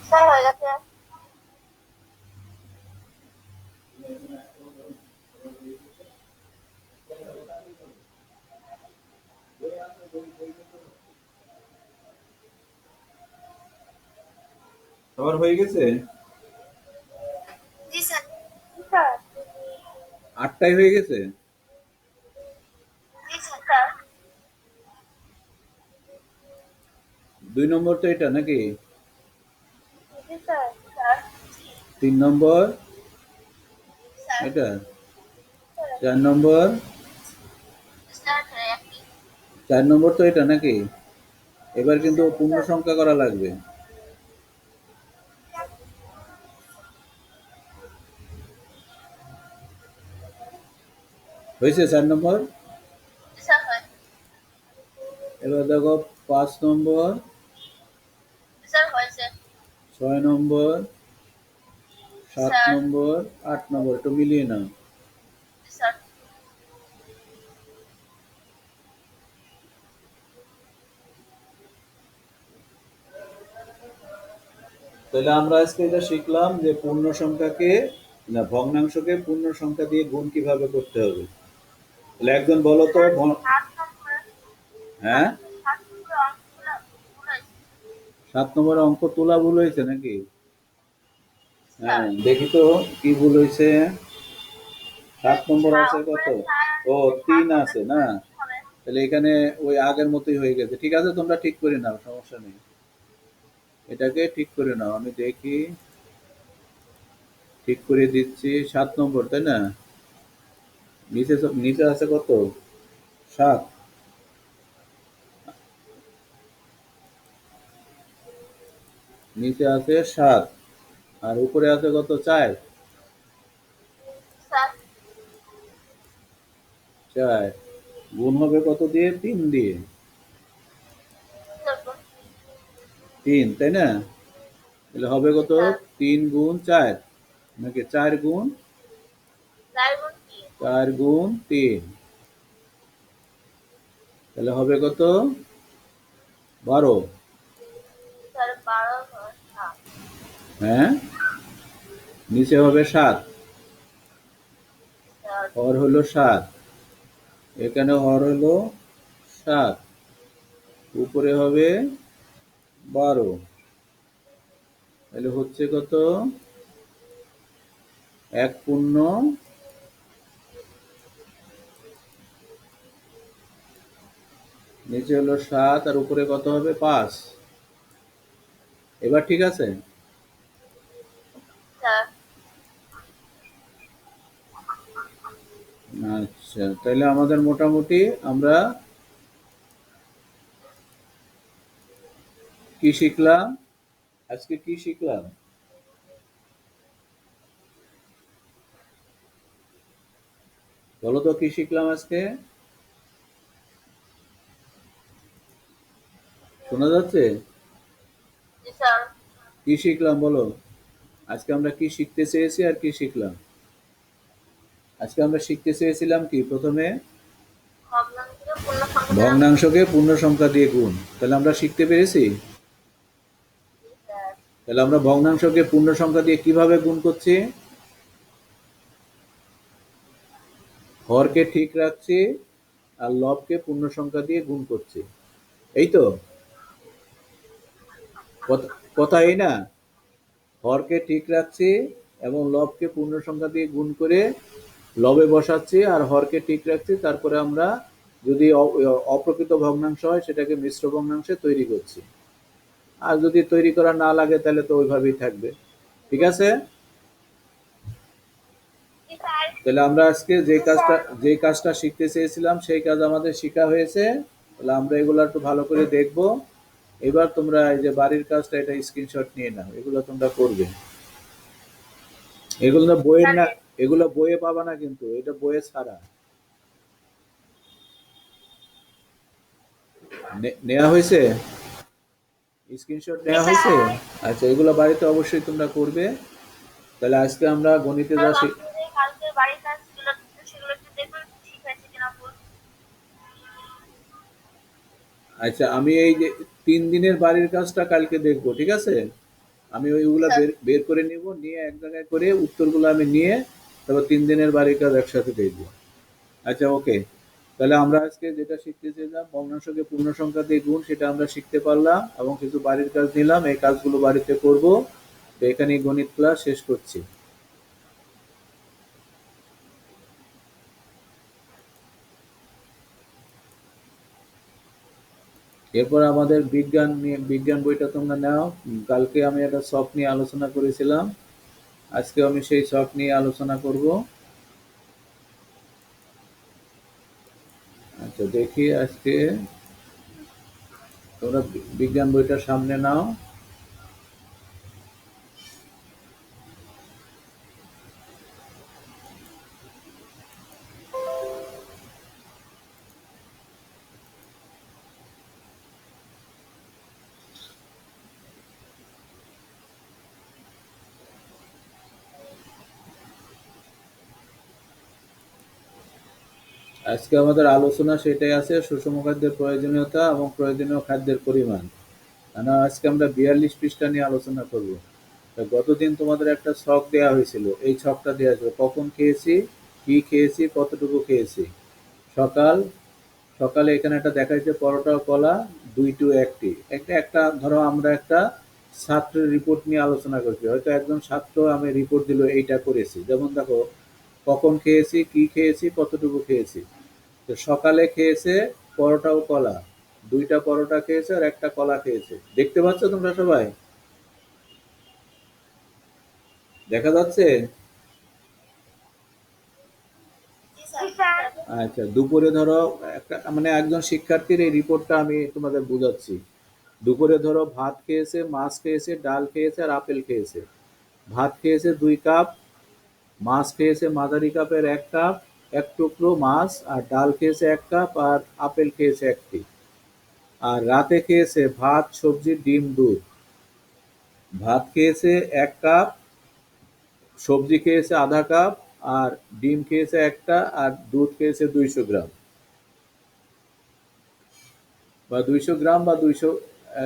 স্যার হয়ে গেছে। সবার হয়ে গেছে? জি স্যার। জি স্যার। 8টাই হয়ে গেছে? জি স্যার। 2 নম্বর তো এটা নাকি? জি স্যার। স্যার 3 নম্বর স্যার। এটা? 4 নম্বর? স্যার একই। 4 নম্বর তো এটা নাকি? এবার জি কিন্তু স্যার। পূর্ণ স্যার সংখ্যা করা লাগবে। হয়েছে 4 নম্বর? জি স্যার হয়। এবার দেখো 5 নম্বর, জি স্যার হয়েছে। 6 নম্বর, সাত স্যার। নম্বর 8 নম্বর, একটু মিলিয়ে নাও। জি স্যার। তাহলে আমরা আজকে এটা শিখলাম যে পূর্ণ সংখ্যাকে, না ভগ্নাংশকে পূর্ণ সংখ্যা দিয়ে গুণ কিভাবে করতে হবে। তাহলে একজন বলো তো স্যার 7 নম্বর। হ্যাঁ, 7 নম্বর অঙ্কগুলো ভুল হয়েছে। 7 নম্বর অঙ্ক তোলা ভুল হয়েছে নাকি? হ্যাঁ স্যার দেখি তো কি ভুল হয়েছে। 7 নম্বর আছে কত? উপরে 4 ও, নিচে 3 7 হবে, আছে না? তাহলে কি হবে? তাহলে এখানে ওই আগের মতোই হয়ে গেছে। ঠিক আছে, তোমরা ঠিক করে নাও, সমস্যা নেই। এটাকে ঠিক করে নাও, আমি দেখি। ঠিক করে দিচ্ছি। 7 নম্বর তাই না? নিচে নিচে আছে কত? 7। নিচে আছে 7, আর উপরে আছে কত? 4। স্যার 4 গুণ হবে কত দিয়ে? 3 দিয়ে। চলবো। 3 তাই না? তাহলে হবে কত? স্যার 3 গুণ 4 নাকি 4 গুণ 4 গুণ 3। 4 গুণ 3, তাহলে হবে কত? 12। স্যার 12 হয় 7। হ্যাঁ, নিচে হবে 7, স্যার হর হলো 7, এখানে হর হলো 7, উপরে হবে 12, তাহলে হচ্ছে কত? 1 পূর্ণ নিচে হলো 7 আর উপরে কত হবে 5। এবার ঠিক আছে? স্যার। আচ্ছা, তাহলে আমাদের মোটামুটি আমরা কি শিখলাম? আজকে কি শিখলাম? বলো তো কি শিখলাম আজকে? শোনা যাচ্ছে? জি স্যার। কি শিখলাম বলো? আজকে আমরা কি শিখতে চেয়েছি আর কি শিখলাম? আজকে আমরা শিখতে চেয়েছিলাম কি প্রথমে? ভগ্নাংশকে পূর্ণ সংখ্যা দ্বারা গুণ। ভগ্নাংশকে পূর্ণ সংখ্যা দিয়ে গুণ। তাহলে আমরা শিখতে পেরেছি? জি স্যার। তাহলে আমরা ভগ্নাংশকে পূর্ণ সংখ্যা দিয়ে কিভাবে গুণ করছি? হরকে ঠিক রাখছি আর লবকে পূর্ণ সংখ্যা দিয়ে গুণ করছি। এই তো? কথা এই না? হরকে ঠিক রাখছি এবং লবকে পূর্ণ সংখ্যা দিয়ে গুণ করে লবে বসাচ্ছি আর হরকে ঠিক রাখছি, তারপরে আমরা যদি অপ্রকৃত ভগ্নাংশ হয় সেটাকে মিশ্র ভগ্নাংশে তৈরি করছি। আর যদি তৈরি করা না লাগে তাহলে তো ওইভাবেই থাকবে। ঠিক আছে? জি স্যার। তাহলে আমরা আজকে জি স্যার। যে কাজটা শিখতে চেয়েছিলাম সেই কাজ আমাদের শেখা হয়েছে। তাহলে আমরা এগুলো একটু ভালো করে দেখব। এবার তোমরা এই যে বাড়ির কাজটা এটা স্ক্রিনশট নিয়ে নাও, এগুলো তোমরা করবে। এগুলো না বইয়ের স্যার না, এগুলো বইয়ে পাবা না কিন্তু, এটা বইয়ে ছাড়া। নেওয়া হয়েছে? স্ক্রিনশট জি নেওয়া হয়েছে? স্যার। আচ্ছা, এগুলো বাড়িতে অবশ্যই তোমরা করবে। তাহলে আজকে আমরা গণিতে স্যার যা আপনি যে কালকে বাড়ির কাজগুলো দিচ্ছেন সেগুলো একটু দেখুন ঠিক আছে কিনা বলুন। আচ্ছা, আমি এই যে 3 দিনের বাড়ির কাজটা কালকে দেখবো, ঠিক আছে? আমি ওইগুলা স্যার। বের করে নিব, নিয়ে এক জায়গায় করে উত্তরগুলো আমি নিয়ে তারপর 3 দিনের বাড়ির কাজ একসাথে দেখবো। আচ্ছা, ওকে। তাহলে আমরা আজকে যেটা শিখতে চেয়েছিলাম ভগ্নাংশকে পূর্ণ সংখ্যা দিয়ে গুণ, সেটা আমরা শিখতে পারলাম এবং কিছু বাড়ির কাজ নিলাম, এই কাজগুলো বাড়িতে করব। তো এখানেই গণিত ক্লাস শেষ করছি। এরপর আমাদের বিজ্ঞান বইটা তোমরা নাও। কালকে আমি একটা শখ নিয়ে আলোচনা করেছিলাম, আজকে আমি সেই শখ নিয়ে আলোচনা করব। আচ্ছা, দেখি আজকে তোমরা বিজ্ঞান বইটা সামনে নাও। আজকে আমাদের আলোচনা সেটাই আছে, সুষম খাদ্যের প্রয়োজনীয়তা এবং প্রয়োজনীয় খাদ্যের পরিমাণ। মানে আজকে আমরা 42 পৃষ্ঠা নিয়ে আলোচনা করব। তা গতদিন তোমাদের একটা ছক দেওয়া হয়েছিল, এই ছকটা দেওয়া হয়েছিল কখন খেয়েছি, কি খেয়েছি, কতটুকু খেয়েছি। সকাল সকালে এখানে একটা দেখাচ্ছে পরোটা ও কলা 2 to 1টি। একটা একটা ধরো আমরা একটা ছাত্রের রিপোর্ট নিয়ে আলোচনা করছি, হয়তো একজন ছাত্র আমি রিপোর্ট দিল এইটা করেছি, যেমন দেখো কখন খেয়েছি, কি খেয়েছি, কতটুকু খেয়েছি। তো সকালে খেয়েছে পরোটা ও কলা, 2টা পরোটা খেয়েছে আর একটা কলা খেয়েছে। দেখতে পাচ্ছ তোমরা সবাই? দেখা যাচ্ছে? জি স্যার। আচ্ছা, দুপুরে ধরো একটা মানে একজন শিক্ষার্থীর এই রিপোর্টটা আমি তোমাদের বুঝাচ্ছি। দুপুরে ধরো ভাত খেয়েছে, মাছ খেয়েছে, ডাল খেয়েছে আর আপেল খেয়েছে। ভাত খেয়েছে 2 কাপ, মাছ খেয়েছে মাঝারি কাপের 1 কাপ, 1 টুকরো মাছ, আর ডাল খেয়েছে 1 কাপ আর আপেল খেয়েছে 1টি। আর রাতে খেয়েছে ভাত, সবজি, ডিম, দুধ। ভাত খেয়েছে 1 কাপ, সবজি খেয়েছে ½ কাপ, আর ডিম খেয়েছে একটা, আর দুধ খেয়েছে 200 গ্রাম বা 200 গ্রাম বা 200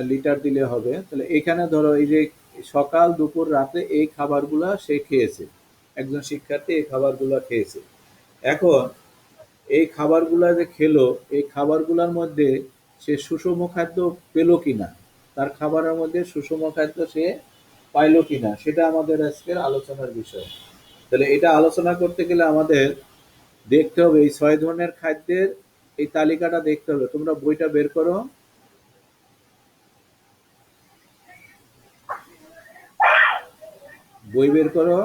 লিটার দিলে হবে। তাহলে এখানে ধরো এই যে সকাল দুপুর রাতে এই খাবারগুলা সে খেয়েছে, একজন শিক্ষার্থী এই খাবারগুলা খেয়েছে। এখন এই খাবারগুলা যে খেলো, এই খাবারগুলার মধ্যে সে সুষম খাদ্য পেলো কিনা, তার খাবারের মধ্যে সুষম খাদ্য সে পাইলো কিনা, সেটা আমাদের আজকের আলোচনার বিষয়। তাহলে এটা আলোচনা করতে গেলে আমাদের দেখতে হবে এই 6 ধরনের খাদ্যের এই তালিকাটা দেখতে হবে। তোমরা বইটা বের করো, বই বের করো,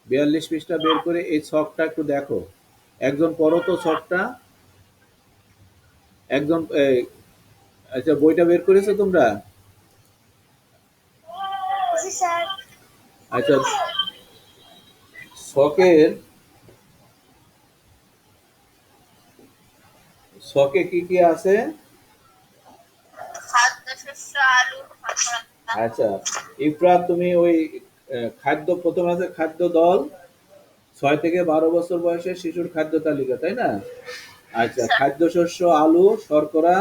42 পৃষ্ঠা বের করে এই ছকটা একটু দেখো। একজন পড়ো তো ছকটা, একজন আচ্ছা বইটা বের করেছো তোমরা? জি স্যার। আচ্ছা, ছকের ছকে কি কি আছে? খাদ্য শস্য আলু শর্করা। আচ্ছা, ইফরাত তুমি ওই খাদ্য, প্রথম আছে খাদ্য দল, 6 থেকে 12 বছর বয়সের শিশুর খাদ্য তালিকা, তাই না? আচ্ছা, খাদ্যশস্য আলু শর্করা,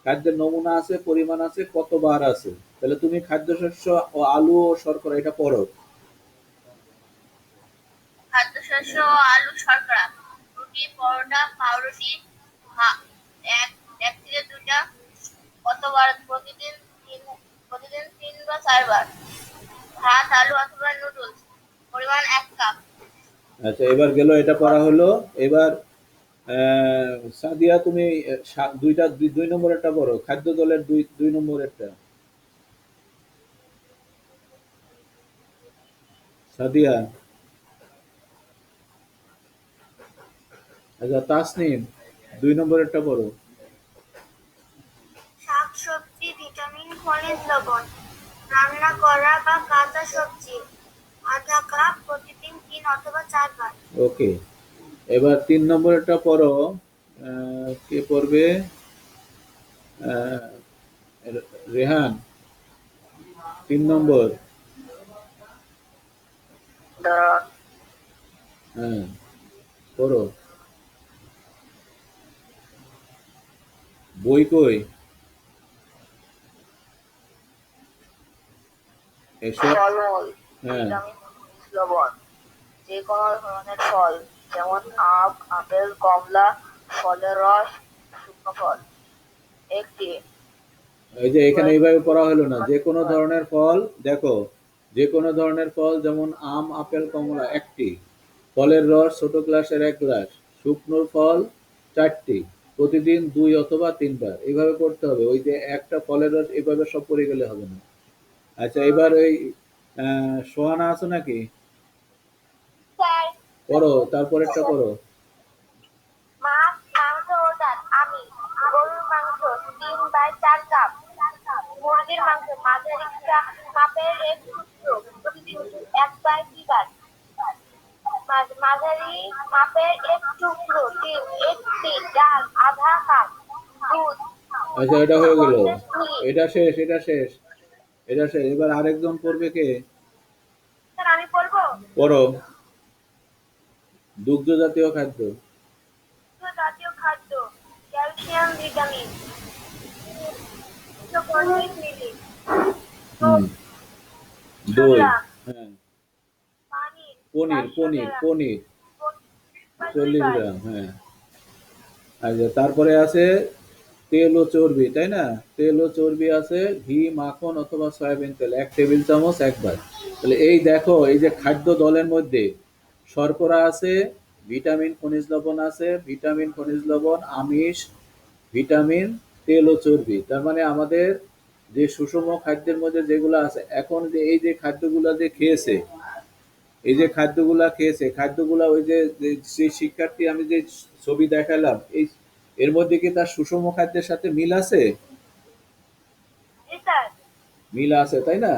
খাদ্যের নমুনা আছে, পরিমাণ আছে, কতবার আছে। তাহলে তুমি খাদ্যশস্য ও আলু ও শর্করা এটা পড়ো। খাদ্য শস্য আলু শর্করা, রুটি পরোটা পাউরুটি এক এক থেকে দুটা, কতবার? প্রতিদিন 3 বা 4 বার। ভাত আলু অথবা নুডলস, পরিমাণ 1 কাপ। আচ্ছা, এবার গেল, এটা পড়া হলো। এবার সাদিয়া তুমি দুইটা, 2 নম্বরেরটা পড়ো, খাদ্য দলের 2 নম্বরেরটা। সাদিয়া। আচ্ছা, তাসনিম 2 নম্বরেরটা পড়ো। শাকসবজি, ভিটামিন, খনিজ লবণ, রান্না করা বা কাঁচা সবজি, আধা কাপ, প্রতিদিন 3 অথবা 4 বার। ওকে, এবার 3 নম্বরেরটা পড়ো। কে পড়বে? আহ, রেহান, 3 নম্বর। হ্যাঁ, পড়ো। বই কই? এসো। ফলমূল, হ্যাঁ, ভিটামিন, খনিজ লবণ, যে কোনো ধরনের ফল, যেমন আম, আপেল, কমলা, ফলের রস, শুকনো ফল। একটি এই যে এখানে এইভাবে পড়া হলো না, যে কোনো ধরনের ফল। দেখো, যে কোনো ধরনের ফল যেমন আম, আপেল, কমলা একটি, ফলের রস ছোট গ্লাসের 1 গ্লাস, শুকনো ফল 4টি, প্রতিদিন 2 অথবা 3 বার। এইভাবে করতে হবে। ওই যে একটা ফলের রস এইভাবে সব পড়ে গেলে হবে না। আচ্ছা, এবার ওই সোহানা আছো নাকি? স্যার। পড়ো, তারপরেরটা পড়ো। মাছ, মাংস ও ডাল, আমিষ, গরুর মাংস 3/4 কাপ, মুরগির মাংস মাঝারি মাপের 1 টুকরো, প্রতিদিন 1/2 বার। মাঝারি মাপের 1 টুকরো ডিম 1টি, ডাল আধা কাপ, দুধ, আচ্ছা, এটা হয়ে গেল। Condensed milk. এটা শেষ, এটা শেষ, এটা শেষ। এবার আরেকজন পড়বে কে? স্যার আমি বলবো। পড়ো। দুগ্ধ জাতীয় খাদ্য। জাতীয় খাদ্য, ক্যালসিয়াম, ভিটামিন, উচ্চ মিলি, হুম, দই। সোডিয়াম, হ্যাঁ, পানি পনির, 400 পনির, গ্রাম, পনির 40 2 বার। গ্রাম হ্যাঁ। আচ্ছা, তারপরে আছে তেল ও চর্বি, তাই না? তেল ও চর্বি আছে ঘি, মাখন অথবা সয়াবিন তেল 1 টেবিল চামচ একবার। তাহলে এই দেখো, এই যে খাদ্য দলের মধ্যে শর্করা আছে, ভিটামিন খনিজ লবণ আছে, ভিটামিন খনিজ লবণ, আমিষ, ভিটামিন, তেল ও চর্বি। তার মানে আমাদের যে সুষম খাদ্যের মধ্যে যেগুলো আছে, এখন যে এই যে খাদ্যগুলো যে খেয়েছে, এই যে খাদ্যগুলা খেয়েছে, খাদ্যগুলা ওই যে সেই শিক্ষার্থী আমি যে ছবি দেখালাম, এই এর মধ্যে কি তার সুষম খাদ্যের সাথে মিল আছে? জি স্যার। মিল আছে, তাই না?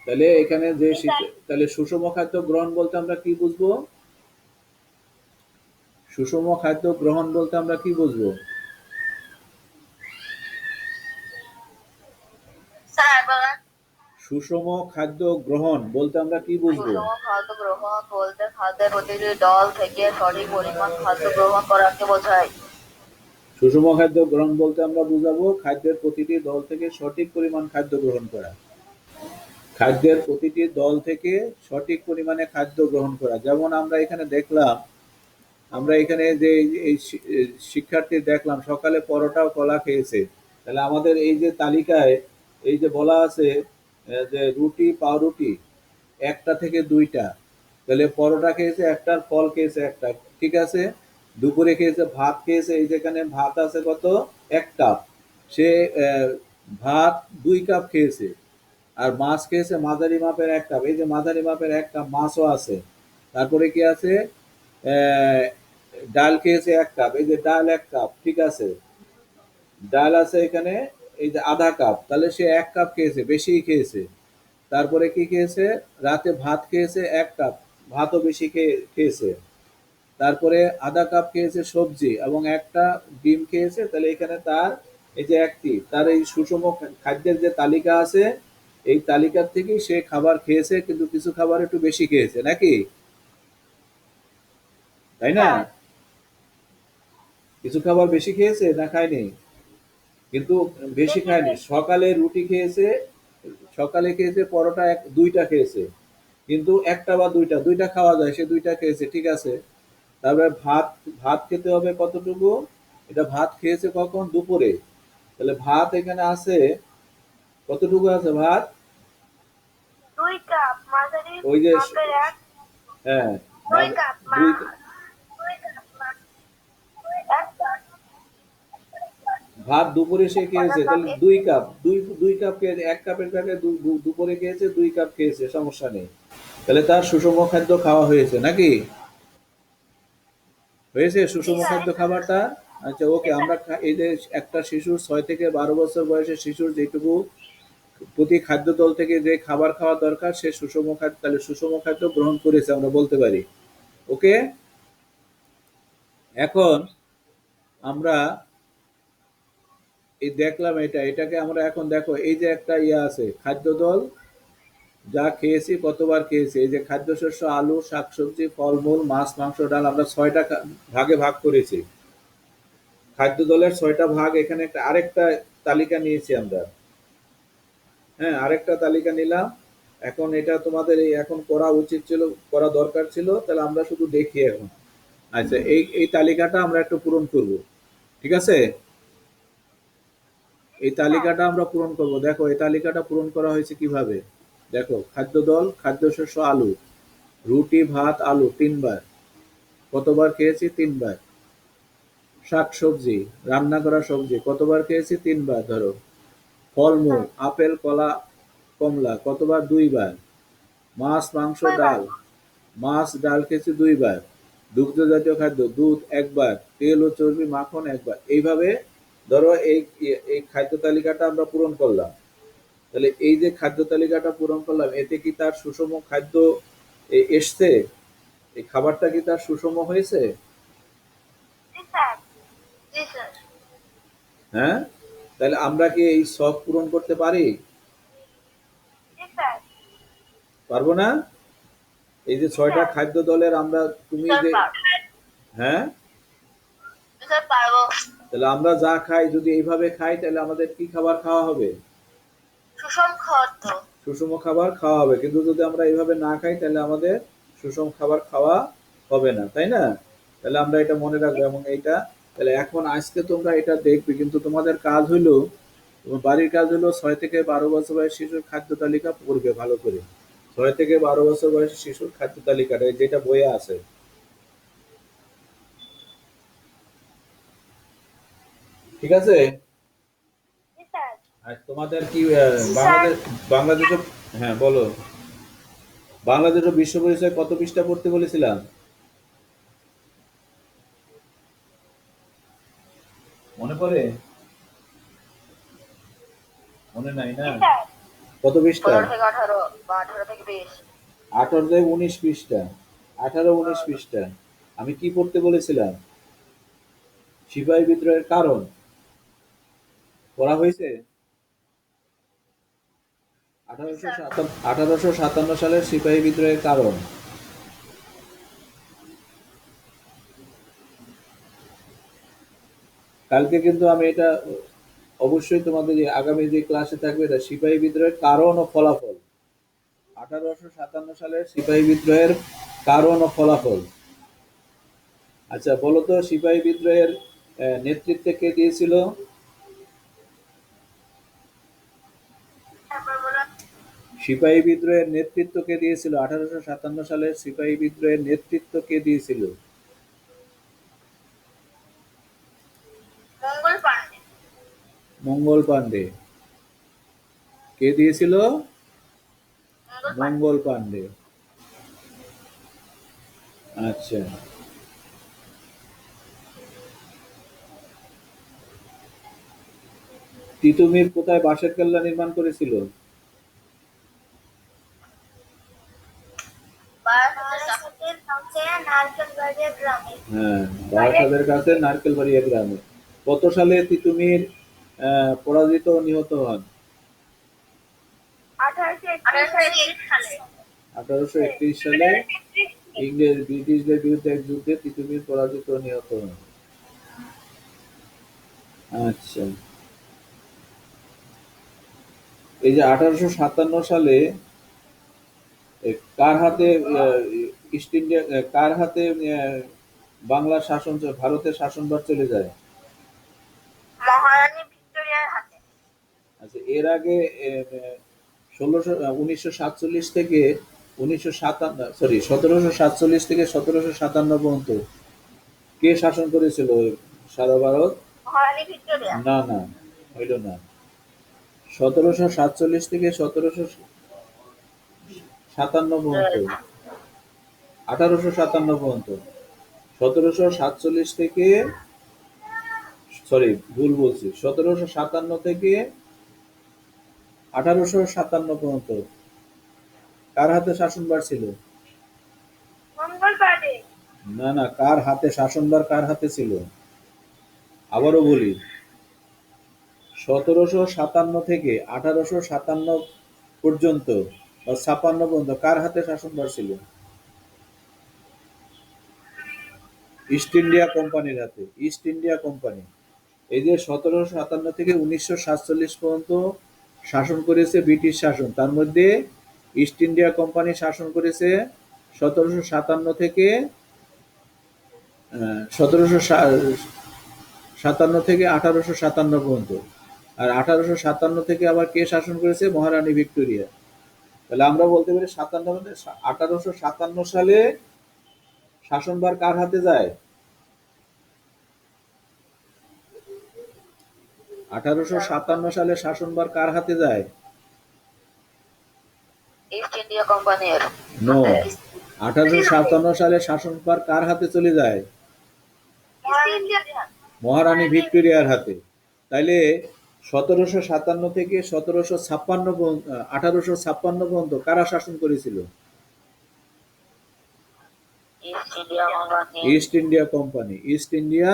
তাহলে এখানে যে জি স্যার। তাহলে সুষম খাদ্য গ্রহণ বলতে আমরা কি বুঝবো? সুষম খাদ্য গ্রহণ বলতে আমরা কি বুঝবো? স্যার বলেন। সুষম খাদ্য গ্রহণ বলতে আমরা কি বুঝবো? সুষম খাদ্য গ্রহণ বলতে খাদ্যের প্রতিটি দল থেকে সঠিক পরিমাণ খাদ্য গ্রহণ করাকে বোঝায়। সুষম খাদ্য গ্রহণ বলতে আমরা বুঝাবো খাদ্যের প্রতিটি দল থেকে সঠিক পরিমাণ খাদ্য গ্রহণ করা। খাদ্যের প্রতিটি দল থেকে সঠিক পরিমাণে খাদ্য গ্রহণ করা। যেমন আমরা এখানে দেখলাম, আমরা এখানে যে এই শিক্ষার্থী দেখলাম সকালে পরোটা ও কলা খেয়েছে। তাহলে আমাদের এই যে তালিকায় এই যে বলা আছে যে রুটি পাউরুটি 1টা থেকে 2টা, তাহলে পরোটা খেয়েছে 1টা, ফল খেয়েছে 1টা, ঠিক আছে। দুপুরে খেয়েছে, ভাত খেয়েছে, এই যেখানে ভাত আছে কত, 1 কাপ। সে ভাত 2 কাপ খেয়েছে। আর মাছ খেয়েছে মাঝারি মাপের 1 কাপ, এই যে মাঝারি মাপের 1 কাপ মাছও আছে। তারপরে কি আছে, আহ, ডাল খেয়েছে 1 কাপ, এই যে ডাল 1 কাপ, ঠিক আছে। ডাল আছে এখানে, এই যে ½ কাপ, তাহলে সে 1 কাপ খেয়েছে, বেশিই খেয়েছে। তারপরে কি খেয়েছে, রাতে ভাত খেয়েছে 1 কাপ, ভাতও বেশি খেয়েছে। তারপরে ½ কাপ খেয়েছে সবজি এবং একটা ডিম খেয়েছে, তাহলে এখানে তার এই যে একটি তার এই সুষম খাদ্যের যে তালিকা আছে, এই তালিকার থেকেই সে খাবার খেয়েছে, কিন্তু কিছু খাবার একটু বেশি খেয়েছে নাকি, তাই না? স্যার। কিছু খাবার বেশি খেয়েছে না খায়নি? কিন্তু বেশি বেশি খায়নি। খেয়েছি। সকালে রুটি খেয়েছে, সকালে খেয়েছে পরোটা 2টা খেয়েছে, কিন্তু একটা বা দুইটা, দুইটা খাওয়া যায়, সে দুইটা খেয়েছে, ঠিক আছে। তারপরে ভাত, ভাত খেতে হবে কতটুকু, এটা ভাত খেয়েছে কখন, দুপুরে। তাহলে ভাত এখানে আছে কতটুকু আছে ভাত, 2 কাপ মাঝারি ওই যে মাপের এক। হ্যাঁ, দুই কাপ দুই, 1 কাপ। ভাত দুপুরে সে খেয়েছে, কত কাপ? তাহলে 2 কাপ, দুই কাপ খেয়েছে, 1 কাপের জায়গায় দুপুরে খেয়েছে 2 কাপ খেয়েছে, সমস্যা নেই। তাহলে তার সুষম খাদ্য খাওয়া হয়েছে নাকি, হয়েছে জি সুষম স্যার। খাদ্য খাবারটা। আচ্ছা ওকে, আমরা এই যে একটা শিশুর 6 থেকে 12 বছর বয়সের শিশুর যেটুকু প্রতি খাদ্য দল থেকে যে খাবার খাওয়া দরকার, সে সুষম খাদ্য, তাহলে সুষম খাদ্য গ্রহণ করেছে আমরা বলতে পারি। ওকে, এখন আমরা এই দেখলাম এটাকে আমরা এখন দেখো, এই যে একটা ইয়ে আছে খাদ্য দল, যা খেয়েছি কতবার খেয়েছি, এই যে খাদ্যশস্য, আলু, শাকসবজি, ফলমূল, মাছ, মাংস, ডাল, আমরা 6টা ভাগে ভাগ করেছি। খাদ্য দলের 6টা ভাগ, এখানে একটা আরেকটা তালিকা নিয়েছি আমরা। হ্যাঁ, আরেকটা তালিকা নিলাম। এখন এটা তোমাদের এই এখন করা উচিত ছিল, করা দরকার ছিল, তাহলে আমরা শুধু দেখি এখন। আচ্ছা, এই তালিকাটা আমরা একটু পূরণ করব, ঠিক আছে। এই স্যার। তালিকাটা আমরা পূরণ করব। দেখো এই তালিকাটা পূরণ করা হয়েছে কিভাবে, দেখো খাদ্য দল, খাদ্যশস্য, আলু, রুটি, ভাত, আলু 3 বার, কতবার খেয়েছি, 3 বার। শাকসবজি, রান্না করা সবজি, কতবার খেয়েছি, 3 বার ধরো। ফলমূল, স্যার। আপেল, কলা, কমলা, কতবার, 2 বার। মাছ, মাংস, 2 বার। ডাল, মাছ ডাল খেয়েছি 2 বার। দুগ্ধ জাতীয় খাদ্য, দুধ 1 বার, তেল ও চর্বি, মাখন 1 বার। এইভাবে ধরো এই এই খাদ্য তালিকাটা আমরা পূরণ করলাম। তাহলে এই যে খাদ্য তালিকাটা পূরণ করলাম, এতে কি তার সুষম খাদ্য এসছে, এই খাবারটা কি তার সুষম হয়েছে? জি স্যার। জি স্যার। হ্যাঁ, তাহলে আমরা কি এই শখ পূরণ করতে পারি, জি স্যার। পারবো না? এই যে জি 6টা স্যার। খাদ্য দলের আমরা, তুমি স্যার যে, পারবো। হ্যাঁ, স্যার পারবো। তাহলে আমরা যা খাই যদি এইভাবে খাই, তাহলে আমাদের কি খাবার খাওয়া হবে, সুষম খাদ্য। সুষম খাবার খাওয়া হবে। কিন্তু যদি আমরা এইভাবে না খাই, তাহলে আমাদের সুষম খাবার খাওয়া হবে না, তাই না? তাহলে আমরা এটা মনে রাখবো এবং এইটা, তাহলে এখন আজকে তোমরা এটা দেখবে, কিন্তু তোমাদের কাজ হলো, তোমার বাড়ির কাজ হলো 6 থেকে 12 বছর বয়সী শিশুর খাদ্য তালিকা পড়বে ভালো করে। 6 থেকে 12 বছর বয়সী শিশুর খাদ্য তালিকাটা যেটা বইয়ে আছে, ঠিক আছে। জি স্যার। আর তোমাদের কি জি স্যার। বাংলাদেশ, বাংলাদেশে, হ্যাঁ বলো, বাংলাদেশ ও বিশ্ব পরিচয় কত পৃষ্ঠা পড়তে বলেছিলাম, মনে পড়ে, মনে নাই না? জি স্যার। কত পৃষ্ঠা? 15 থেকে 18 বা 18 থেকে 20। 18 থেকে 19 পৃষ্ঠা, 18 19 পৃষ্ঠা। আমি কি পড়তে বলেছিলাম, সিপাহী বিদ্রোহের কারণ পড়া হয়েছে। জি স্যার। 1857 সালের সিপাহী বিদ্রোহের কারণ। কালকে কিন্তু আমি এটা অবশ্যই তোমাদের যে আগামী যে ক্লাসে থাকবে, এটা সিপাহী বিদ্রোহের কারণ ও ফলাফল। 1857 সালের সিপাহী বিদ্রোহের কারণ ও ফলাফল। আচ্ছা বলো তো, সিপাহী বিদ্রোহের নেতৃত্বে কে দিয়েছিল? একবার বলো। সিপাহী বিদ্রোহের নেতৃত্ব কে দিয়েছিল? 1857 সালের সিপাহী বিদ্রোহের নেতৃত্ব কে দিয়েছিল? মঙ্গল পান্ডে। কে দিয়েছিল? মঙ্গল পান্ডে। মঙ্গল পান্ডে। আচ্ছা, তিতুমির কোথায় বাঁশের কেল্লা নির্মাণ করেছিল? বারাসাতের কাছে নারকেলবাড়িয়া গ্রামে। হ্যাঁ, বারাসাতের কাছে নারকেলবাড়িয়া গ্রামে। কত সালে তিতুমির পরাজিত ও নিহত হন? 1831 সালে। 1831 সালে ইংরেজ ব্রিটিশদের বিরুদ্ধে এক যুদ্ধে তিতুমির পরাজিত ও নিহত হন। আচ্ছা, এই যে 1857 সালে কার হাতে ইস্ট ইন্ডিয়া কার হাতে বাংলার শাসন ভারতের শাসনভার চলে যায়? মহারানী ভিক্টোরিয়ার হাতে। আচ্ছা, এর আগে 1947 থেকে 1747 থেকে 1757 পর্যন্ত কে শাসন করেছিল সারা ভারত? মহারানী ভিক্টোরিয়া। না না, হইল না। 1747 থেকে 1757 পর্যন্ত, 1857 পর্যন্ত। 1747 থেকে, সরি ভুল বলছি, 1757 থেকে 1857 পর্যন্ত কার হাতে শাসনভার ছিল? মঙ্গল পান্ডে। না না, কার হাতে শাসনভার, কার হাতে ছিল? আবারও বলি, 1757 থেকে 1857 পর্যন্ত বা 56 পর্যন্ত কার হাতে শাসনভার ছিল? ইস্ট ইন্ডিয়া কোম্পানির হাতে। East India company. এই যে 1757 থেকে 1947 পর্যন্ত শাসন করেছে ব্রিটিশ শাসন, তার মধ্যে ইস্ট ইন্ডিয়া কোম্পানি শাসন করেছে 1757 থেকে 1857 পর্যন্ত। আর 1857 থেকে আবার কে শাসন করেছে? মহারানী ভিক্টোরিয়া। তাহলে আমরা বলতে পারি 1857 সালে শাসনভার কার হাতে যায়? 1857 সালে শাসনভার কার হাতে যায়? ইস্ট ইন্ডিয়া কোম্পানির। নো, 1857 সালে শাসনভার কার হাতে চলে যায়? মহারানী ভিক্টোরিয়ার হাতে। তাইলে 1757 থেকে 1856 পর্যন্ত কারা শাসন করেছিল? East India company. East India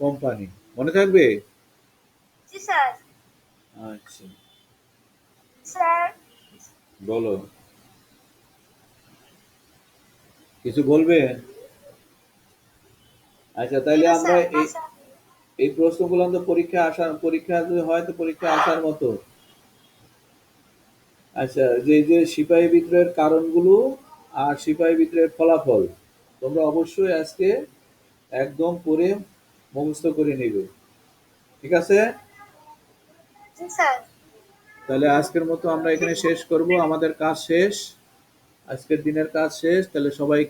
company, মনে থাকবে? জি স্যার। আচ্ছা, স্যার বলো, কিছু বলবে? আচ্ছা, তাইলে আমরা এই প্রশ্নগুলো তো পরীক্ষা যদি হয় তো পরীক্ষা আসার মতো। আচ্ছা, যে সিপাহী বিদ্রোহের কারণগুলো আর সিপাহী বিদ্রোহের ফলাফল তোমরা অবশ্যই আজকে একদম পড়ে মুখস্থ করে নেবে, ঠিক আছে? জি স্যার। তাহলে আজকের মতো আমরা এখানে শেষ করব, আমাদের কাজ শেষ, আজকের দিনের কাজ শেষ। তাহলে সবাই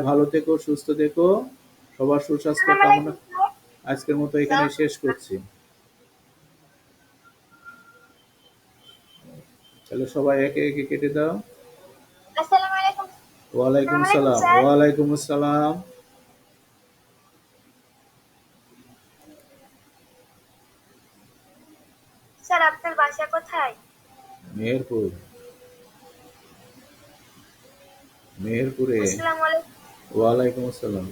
ভালো থেকো, সুস্থ থেকো, সবার সুস্বাস্থ্য কামনা। আজকের মতো এখানে শেষ করছি। তাহলে সবাই একে একে কেটে দাও। আসসালামু আলাইকুম। ওয়ালাইকুম সালাম। ওয়ালাইকুম আসসালাম। স্যার আপনার বাসা কোথায়? মেহেরপুর। মেহেরপুরে। আসসালামু আলাইকুম। ওয়ালাইকুম আসসালাম।